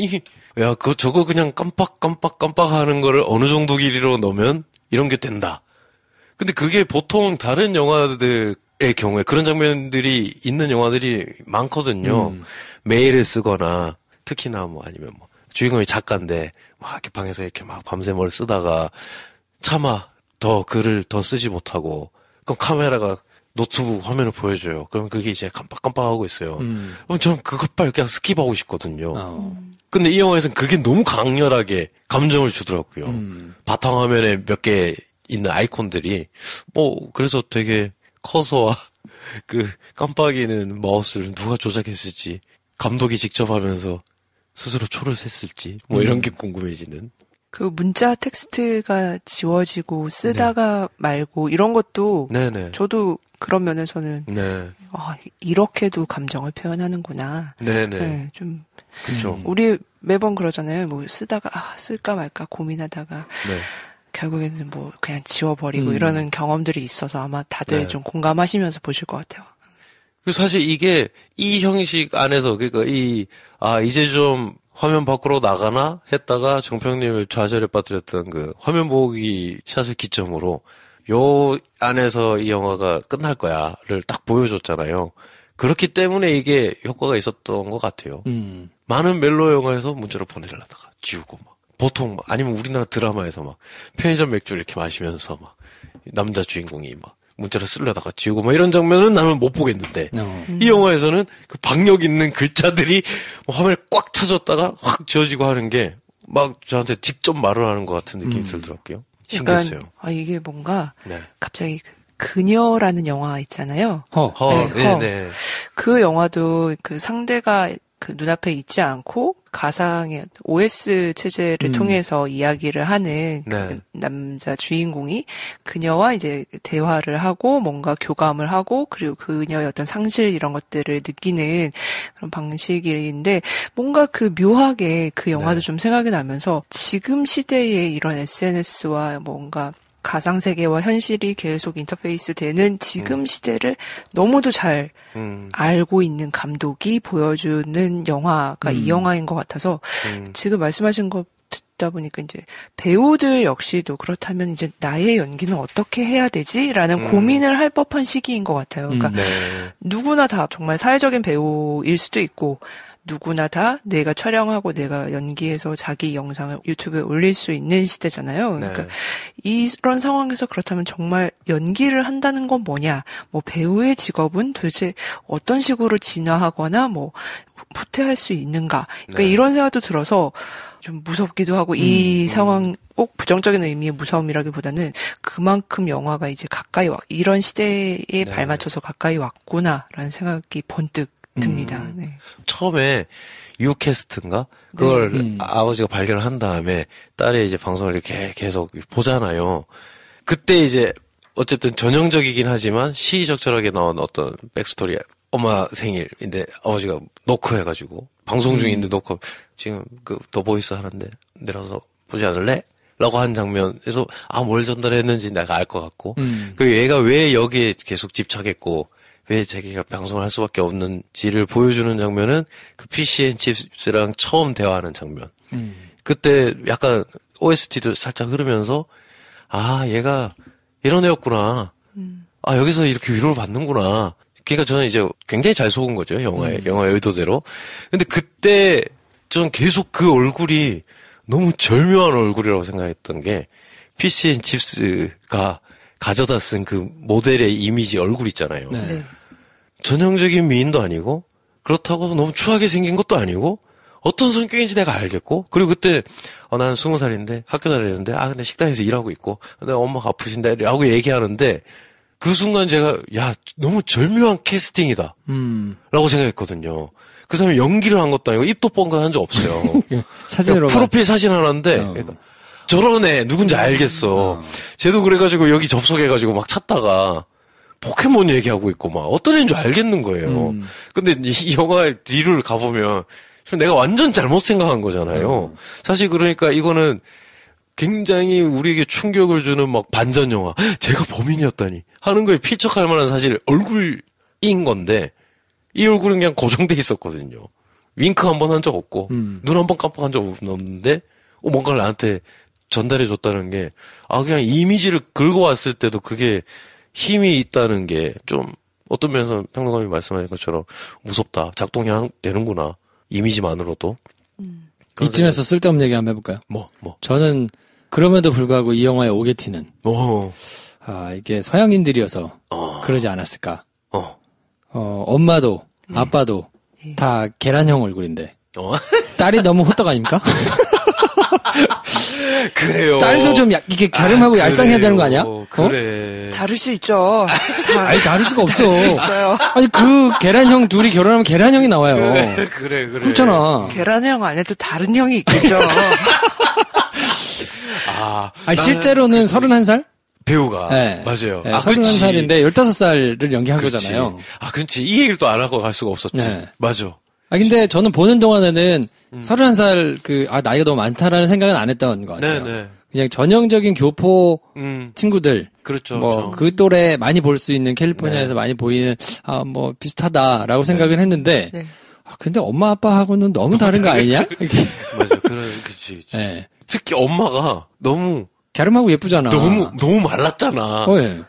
저거 그냥 깜빡하는 거를 어느 정도 길이로 넣으면 이런 게 된다. 근데 그게 보통 다른 영화들의 경우에 그런 장면들이 있는 영화들이 많거든요. 메일을 쓰거나 특히나 뭐 아니면 뭐 주인공이 작가인데 막 이렇게 방에서 이렇게 막 밤새 뭘 쓰다가 차마 더 글을 더 쓰지 못하고 그럼 카메라가 노트북 화면을 보여줘요. 그럼 그게 이제 깜빡깜빡하고 있어요. 그럼 저는 그걸 빨리 그냥 스킵하고 싶거든요. 근데 이 영화에서는 그게 너무 강렬하게 감정을 주더라고요. 바탕화면에 몇 개 있는 아이콘들이 그래서 되게 커서와 그 깜빡이는 마우스를 누가 조작했을지 감독이 직접 하면서 스스로 초를 셌을지 이런 게 궁금해지는. 그 문자 텍스트가 지워지고 쓰다가 말고 이런 것도 네네. 저도 그런 면에서는 이렇게도 감정을 표현하는구나. 네네. 네, 좀 그렇죠. 우리 매번 그러잖아요. 뭐 쓰다가 쓸까 말까 고민하다가 네. 결국에는 뭐 그냥 지워버리고 이러는 경험들이 있어서 아마 다들 좀 공감하시면서 보실 것 같아요. 사실 이게 이 형식 안에서 그러니까 이제 좀 화면 밖으로 나가나 했다가 정평님을 좌절에 빠뜨렸던 그 화면 보기 샷을 기점으로 요 안에서 이 영화가 끝날 거야를 딱 보여줬잖아요. 그렇기 때문에 이게 효과가 있었던 것 같아요. 많은 멜로 영화에서 문자로 보내려다가 지우고 막. 보통 아니면 우리나라 드라마에서 막 편의점 맥주 이렇게 마시면서 막 남자 주인공이 막 문자를 쓰려다가 지우고 막 이런 장면은 나는 못 보겠는데 이 영화에서는 그 박력 있는 글자들이 화면에 꽉 차졌다가 확 지워지고 하는 게 막 저한테 직접 말을 하는 것 같은 느낌이 들더라고요. 신기했어요. 이게 뭔가 네. 갑자기 그녀라는 영화 있잖아요. 네. 그 영화도 그 상대가 그 눈앞에 있지 않고 가상의 OS 체제를 통해서 이야기를 하는 그 남자 주인공이 그녀와 이제 대화를 하고 뭔가 교감을 하고 그리고 그녀의 어떤 상실 이런 것들을 느끼는 그런 방식인데 뭔가 그 묘하게 그 영화도 좀 생각이 나면서 지금 시대의 이런 SNS와 뭔가 가상세계와 현실이 계속 인터페이스 되는 지금 시대를 너무도 잘 알고 있는 감독이 보여주는 영화가 이 영화인 것 같아서 지금 말씀하신 거 듣다 보니까 이제 배우들 역시도 그렇다면 이제 나의 연기는 어떻게 해야 되지? 라는 고민을 할 법한 시기인 것 같아요. 그러니까 누구나 다 정말 사회적인 배우일 수도 있고 누구나 다 내가 촬영하고 내가 연기해서 자기 영상을 유튜브에 올릴 수 있는 시대잖아요. 그러니까 이런 상황에서 그렇다면 정말 연기를 한다는 건 뭐냐? 뭐 배우의 직업은 도대체 어떤 식으로 진화하거나 뭐 후퇴할 수 있는가? 그러니까 이런 생각도 들어서 좀 무섭기도 하고 이 상황 꼭 부정적인 의미의 무서움이라기보다는 그만큼 영화가 이제 가까이 이런 시대에 발맞춰서 가까이 왔구나라는 생각이 번뜩 듭니다. 네. 처음에 유캐스트인가 그걸 아버지가 발견을 한 다음에 딸이 이제 방송을 이렇게 계속 보잖아요. 그때 이제 어쨌든 전형적이긴 하지만 시의적절하게 나온 어떤 백스토리. 엄마 생일인데 아버지가 노크 해가지고 방송 중인데 노크 지금 그 더 보이스 하는데 내려서 보지 않을래? 라고 한 장면에서 뭘 전달했는지 내가 알 것 같고 그 얘가 왜 여기에 계속 집착했고 왜 자기가 방송을 할 수밖에 없는지를 보여주는 장면은 그 피쉬앤칩스랑 처음 대화하는 장면. 그때 약간 OST도 살짝 흐르면서 얘가 이런 애였구나. 여기서 이렇게 위로를 받는구나. 그러니까 저는 이제 굉장히 잘 속은 거죠. 영화의 의도대로. 근데 그때 저는 계속 그 얼굴이 너무 절묘한 얼굴이라고 생각했던 게 피쉬앤칩스가 가져다 쓴 그 모델의 이미지 얼굴 있잖아요. 네. 전형적인 미인도 아니고 그렇다고 너무 추하게 생긴 것도 아니고 어떤 성격인지 내가 알겠고 그리고 그때 난 20살인데 학교 다니는데 근데 식당에서 일하고 있고 근데 엄마가 아프신데 라고 얘기하는데 그 순간 제가 너무 절묘한 캐스팅이다 라고 생각했거든요. 그 사람이 연기를 한 것도 아니고 입도 뻥긋한 적 없어요. 사진으로 프로필 사진 하나인데 그러니까 저런 애 누군지 알겠어. 쟤도 그래가지고 여기 접속해가지고 막 찾다가 포켓몬 얘기하고 있고 막 어떤 애인 줄 알겠는 거예요. 근데 이 영화 뒤를 가보면 내가 완전 잘못 생각한 거잖아요. 사실 그러니까 이거는 굉장히 우리에게 충격을 주는 막 반전 영화. 제가 범인이었다니 하는 거에 필적할 만한 사실 얼굴인 건데 이 얼굴은 그냥 고정돼 있었거든요. 윙크 한 번 한 적 없고 눈 한 번 깜빡한 적 없는데 뭔가를 나한테 전달해 줬다는 게 그냥 이미지를 긁어왔을 때도 그게 힘이 있다는 게 좀 어떤 면에서 평론가님이 말씀하신 것처럼 무섭다. 작동이 되는구나. 이미지만으로도. 이쯤에서 쓸데없는 얘기 한번 해볼까요? 저는 그럼에도 불구하고 이 영화의 오게티는 이게 서양인들이어서 그러지 않았을까. 엄마도 아빠도 다 계란형 얼굴인데 딸이 너무 호떡 아닙니까? 그래요. 딸도 좀 이게 갸름하고 얄쌍해야 되는 거 아니야? 그래. 다를 수 있죠. 다를 수가 없어. 다를 수 있어요. 아니 그 계란형 둘이 결혼하면 계란형이 나와요. 그래. 그렇잖아. 계란형 안에도 다른 형이 있겠죠. 실제로는 31살? 배우가. 네. 맞아요. 네, 31살인데 15살을 연기한 거잖아요. 그렇지. 이 얘기를 또 안 하고 갈 수가 없었지. 네. 맞아. 근데 저는 보는 동안에는 31살 나이가 너무 많다라는 생각은 안 했던 것 같아요. 네네. 그냥 전형적인 교포 친구들. 그렇죠. 그 또래 많이 볼 수 있는 캘리포니아에서 많이 보이는, 비슷하다라고 생각을 했는데, 근데 엄마 아빠하고는 너무 다른 거 아니냐? 맞아. 그치. 네. 특히 엄마가 너무 갸름하고 예쁘잖아. 너무 말랐잖아. 네.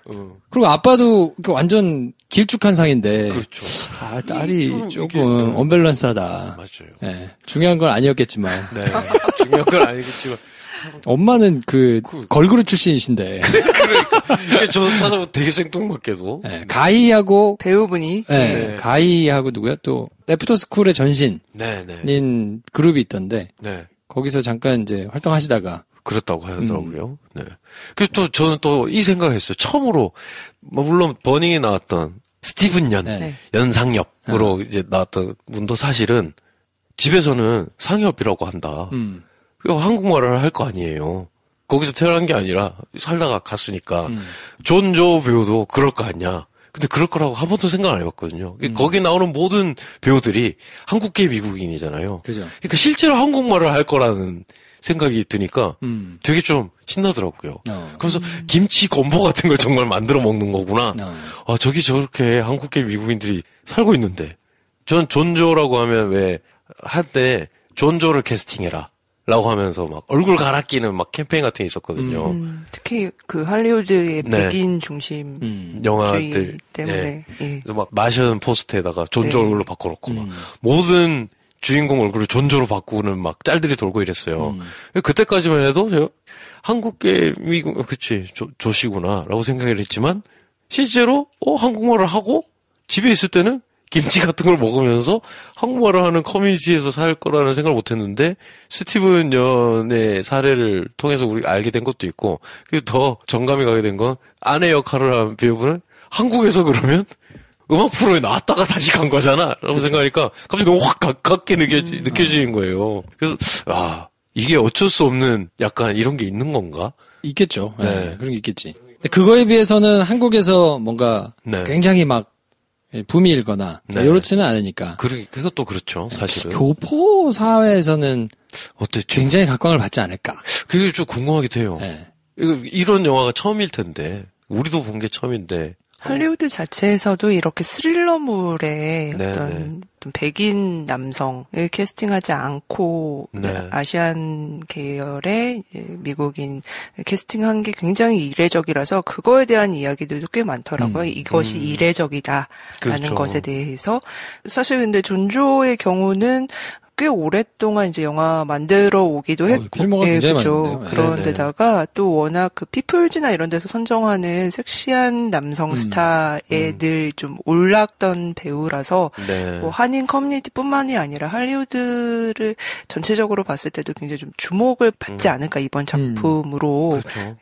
그리고 아빠도 완전 길쭉한 상인데. 그렇죠. 딸이 조금 언밸런스하다. 맞아요. 네. 중요한 건 아니었겠지만. 네. 중요한 건 아니겠지만. 엄마는 걸그룹 출신이신데. 그러니까. 저도 찾아보면 되게 생뚱맞게도. 네. 가희하고. 배우분이. 네. 가희하고 누구야? 또, 애프터스쿨의 전신인 그룹이 있던데. 네. 거기서 잠깐 이제 활동하시다가. 그렇다고 하더라고요. 네. 그래서 또 저는 또 이 생각을 했어요. 처음으로, 물론 버닝에 나왔던 스티븐 연상역으로 이제 나왔던 분도 사실은 집에서는 상엽이라고 한다. 한국말을 할 거 아니에요. 거기서 태어난 게 아니라 살다가 갔으니까. 존조 배우도 그럴 거 아니야. 근데 그럴 거라고 한 번도 생각 안 해봤거든요. 거기 나오는 모든 배우들이 한국계 미국인이잖아요. 그죠. 그러니까 실제로 한국말을 할 거라는 생각이 드니까 되게 좀 신나더라고요. 그래서 김치 건보 같은 걸 정말 만들어 먹는 거구나. 저기 저렇게 한국계 미국인들이 살고 있는데. 전 존조라고 하면 한때 존조를 캐스팅해라. 라고 하면서 막 얼굴 갈아 끼는 막 캠페인 같은 게 있었거든요. 특히 그 할리우드의 백인 중심 영화들 때문에. 그래서 막 마션 포스트에다가 존조 얼굴로 바꿔놓고 막 모든 주인공 얼굴을 존조로 바꾸는 막 짤들이 돌고 이랬어요. 그때까지만 해도 제가 한국계 미국, 그치, 조시구나라고 생각을 했지만 실제로 한국말을 하고 집에 있을 때는 김치 같은 걸 먹으면서 한국말을 하는 커뮤니티에서 살 거라는 생각을 못 했는데 스티븐 연의 사례를 통해서 우리가 알게 된 것도 있고 그리고 더 정감이 가게 된 건 아내 역할을 한 배우분은 한국에서 그러면 음악 프로에 나왔다가 다시 간 거잖아 라고 그렇죠. 생각하니까 갑자기 너무 확 가깝게 느껴지는 거예요. 그래서 이게 어쩔 수 없는 약간 이런 게 있는 건가? 있겠죠. 네. 그런 게 있겠지. 근데 그거에 비해서는 한국에서 뭔가 굉장히 막 붐이 일거나 이렇지는 않으니까. 그것도 그렇죠. 사실은. 교포 사회에서는 어땠죠? 굉장히 각광을 받지 않을까. 그게 좀 궁금하기도 해요. 네. 이런 영화가 처음일 텐데 우리도 본 게 처음인데. 할리우드 자체에서도 이렇게 스릴러물에 어떤 백인 남성을 캐스팅하지 않고 아시안 계열의 미국인 캐스팅한 게 굉장히 이례적이라서 그거에 대한 이야기들도 꽤 많더라고요. 이것이 이례적이다라는 그렇죠. 것에 대해서. 사실 근데 존조의 경우는 꽤 오랫동안 이제 영화 만들어 오기도 했고, 필모가 굉장히 많은데요. 그런데다가 또 워낙 그 피플즈나 이런 데서 선정하는 섹시한 남성 스타에 늘 좀 올랐던 배우라서 뭐 한인 커뮤니티뿐만이 아니라 할리우드를 전체적으로 봤을 때도 굉장히 좀 주목을 받지 않을까 이번 작품으로 그렇죠.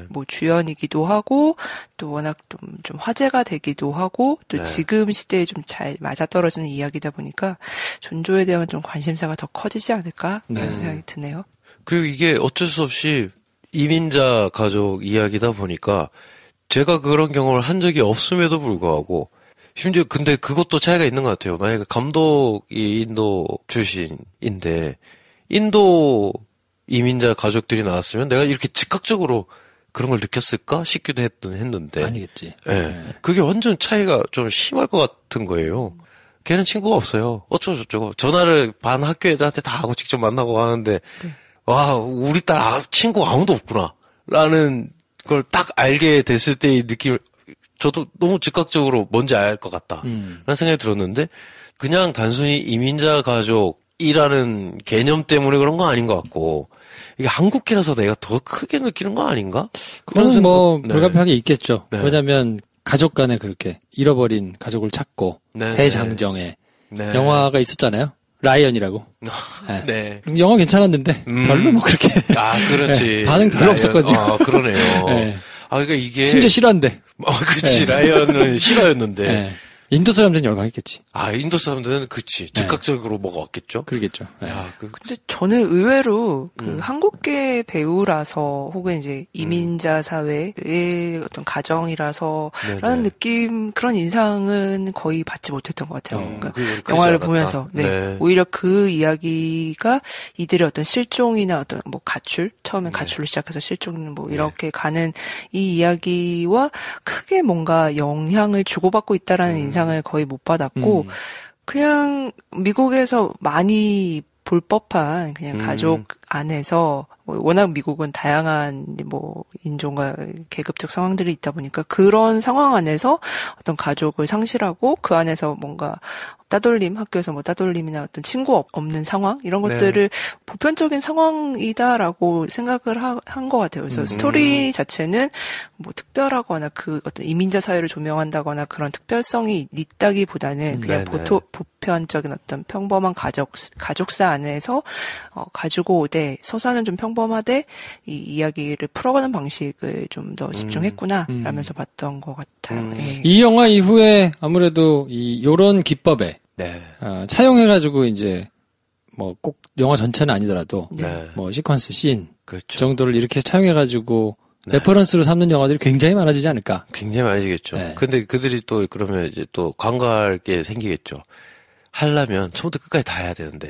뭐 주연이기도 하고 또 워낙 좀 화제가 되기도 하고 또 지금 시대에 좀 잘 맞아떨어지는 이야기다 보니까 존조에 대한 좀 관심사가 더 커지지 않을까 그런 생각이 드네요. 그리고 이게 어쩔 수 없이 이민자 가족 이야기다 보니까 제가 그런 경험을 한 적이 없음에도 불구하고 심지어 근데 그것도 차이가 있는 것 같아요. 만약에 감독이 인도 출신인데 인도 이민자 가족들이 나왔으면 내가 이렇게 즉각적으로 그런 걸 느꼈을까 싶기도 했는데 아니겠지. 그게 완전 차이가 좀 심할 것 같은 거예요. 걔는 친구가 없어요. 어쩌고저쩌고. 전화를 반 학교 애들한테 다 하고 직접 만나고 하는데, 와, 우리 딸 친구가 아무도 없구나. 라는 걸 딱 알게 됐을 때의 느낌, 저도 너무 즉각적으로 뭔지 알 것 같다. 라는 생각이 들었는데, 그냥 단순히 이민자 가족이라는 개념 때문에 그런 건 아닌 것 같고, 이게 한국계라서 내가 더 크게 느끼는 거 아닌가? 그건 뭐, 불가피하게 있겠죠. 왜냐면, 가족 간에 그렇게 잃어버린 가족을 찾고 대장정의 영화가 있었잖아요. 라이언이라고. 네. 영화 괜찮았는데 별로 뭐 그렇게 그렇지. 반응 별로 없었거든요. 그러네요. 그러니까 이게 심지어 싫어한데. 그렇지. 라이언은 싫어였는데. 인도 사람들은 열광했겠지. 인도 사람들은 그치. 즉각적으로 뭐가 왔겠죠? 그러겠죠. 근데 저는 의외로 그 한국계 배우라서 혹은 이제 이민자 사회의 어떤 가정이라서 라는 느낌, 그런 인상은 거의 받지 못했던 것 같아요. 그러니까 영화를 보면서. 오히려 그 이야기가 이들의 어떤 실종이나 어떤 뭐 가출, 처음엔 가출로 시작해서 실종 뭐 이렇게 가는 이 이야기와 크게 뭔가 영향을 주고받고 있다라는 인상을 거의 못 받았고 그냥 미국에서 많이 볼 법한 그냥 가족 안에서 워낙 미국은 다양한 뭐 인종과 계급적 상황들이 있다 보니까 그런 상황 안에서 어떤 가족을 상실하고 그 안에서 뭔가 따돌림, 학교에서 뭐 따돌림이나 어떤 친구 없는 상황 이런 것들을 보편적인 상황이다라고 생각을 한 것 같아요. 그래서 스토리 자체는 뭐 특별하거나 그 어떤 이민자 사회를 조명한다거나 그런 특별성이 있다기보다는 그냥 보편적인 어떤 평범한 가족사 안에서 가지고 오되 서사는 좀 평범하되 이 이야기를 풀어가는 방식을 좀 더 집중했구나 라면서 봤던 것 같아요. 이 영화 이후에 아무래도 요런 기법에 차용해가지고 이제 뭐 꼭 영화 전체는 아니더라도 뭐 시퀀스 씬 정도를 이렇게 차용해가지고 레퍼런스로 삼는 영화들이 굉장히 많아지지 않을까? 굉장히 많아지겠죠. 근데 그들이 또 그러면 이제 또 광고할 게 생기겠죠. 하려면 처음부터 끝까지 다 해야 되는데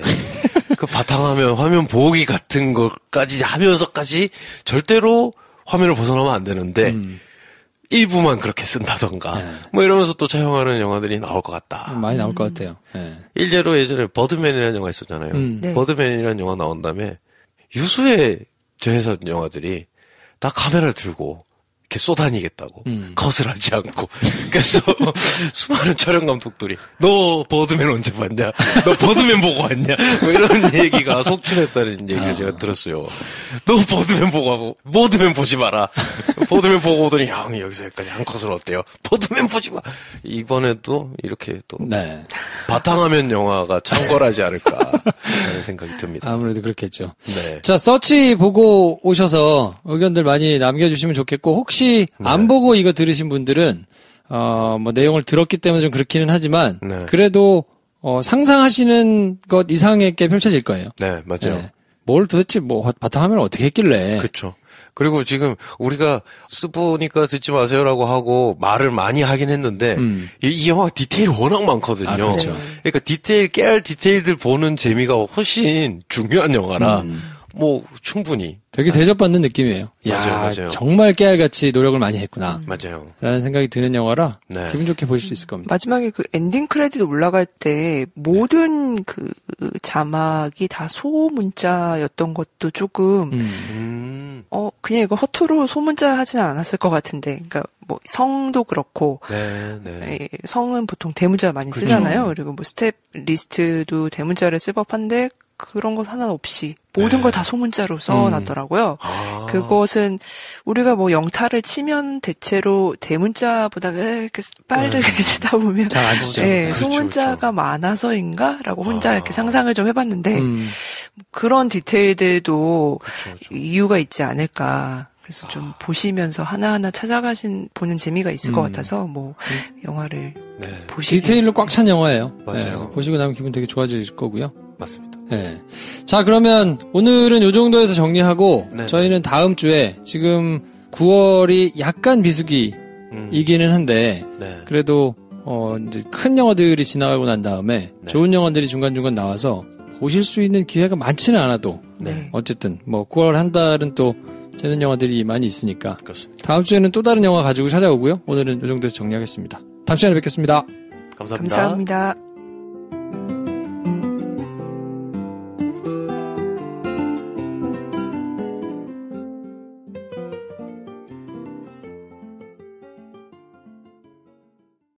그 바탕화면 화면 보호기 같은 것까지 하면서까지 절대로 화면을 벗어나면 안 되는데 일부만 그렇게 쓴다던가 뭐 이러면서 또 차용하는 영화들이 나올 것 같다. 많이 나올 것 같아요. 일례로 예전에 버드맨이라는 영화 있었잖아요. 버드맨이라는 영화 나온 다음에 유수의 저예산 영화들이 다 카메라를 들고 이렇게 쏘다니겠다고 컷을 하지 않고 그래서 수많은 촬영 감독들이 너 버드맨 언제 봤냐? 너 버드맨 보고 왔냐? 뭐 이런 얘기가 속출했다는 얘기를 제가 들었어요. 너 버드맨 보지 마라. 버드맨 보고 오더니 형 여기서 여기까지 한 컷을 어때요? 버드맨 보지 마. 이번에도 이렇게 또 네. 바탕화면 영화가 창궐하지 않을까 하는 생각이 듭니다. 아무래도 그렇겠죠. 네. 자, 서치 보고 오셔서 의견들 많이 남겨주시면 좋겠고, 혹시 안 보고 이거 들으신 분들은, 뭐 내용을 들었기 때문에 좀 그렇기는 하지만, 그래도, 상상하시는 것 이상의 게 펼쳐질 거예요. 네, 맞아요. 네. 뭘 도대체 바탕화면을 어떻게 했길래. 그렇죠. 그리고 지금 우리가 쓰보니까 듣지 마세요라고 하고 말을 많이 하긴 했는데 이 영화가 디테일이 워낙 많거든요. 아, 그렇죠. 그러니까 깨알 디테일들 보는 재미가 훨씬 중요한 영화라 뭐 충분히 되게 대접받는 느낌이에요. 맞아요. 정말 깨알같이 노력을 많이 했구나. 맞아요. 라는 생각이 드는 영화라 네. 기분 좋게 보실 수 있을 겁니다. 마지막에 그 엔딩 크레딧 올라갈 때 모든 그 자막이 다 소문자였던 것도 조금 그냥 이거 허투루 소문자 하지는 않았을 것 같은데, 그러니까 뭐 성도 그렇고, 네. 성은 보통 대문자 많이 쓰잖아요. 그리고 뭐 스텝 리스트도 대문자를 쓸 법한데 그런 것 하나 없이 모든 걸 다 소문자로 써놨더라고요. 그것은 우리가 뭐 영타를 치면 대체로 대문자보다 이렇게 빠르게 쓰다 보면 잘 안 치죠. 네, 그렇죠, 소문자가 그렇죠. 많아서인가라고 혼자 이렇게 상상을 좀 해봤는데 그런 디테일들도 그렇죠. 이유가 있지 않을까. 그래서 좀 보시면서 하나하나 보는 재미가 있을 것 같아서 뭐 영화를 보시기. 디테일로 꽉 찬 영화예요. 맞아요. 네, 보시고 나면 기분 되게 좋아질 거고요. 맞습니다. 네. 자, 그러면 오늘은 요 정도에서 정리하고 네. 저희는 다음 주에 지금 9월이 약간 비수기이기는 한데 네. 그래도 이제 큰 영화들이 지나가고 난 다음에 좋은 영화들이 중간중간 나와서 보실 수 있는 기회가 많지는 않아도 어쨌든 뭐 9월 한 달은 또 재밌는 영화들이 많이 있으니까 그렇습니다. 다음 주에는 또 다른 영화 가지고 찾아오고요. 오늘은 요 정도에서 정리하겠습니다. 다음 시간에 뵙겠습니다. 감사합니다. 감사합니다.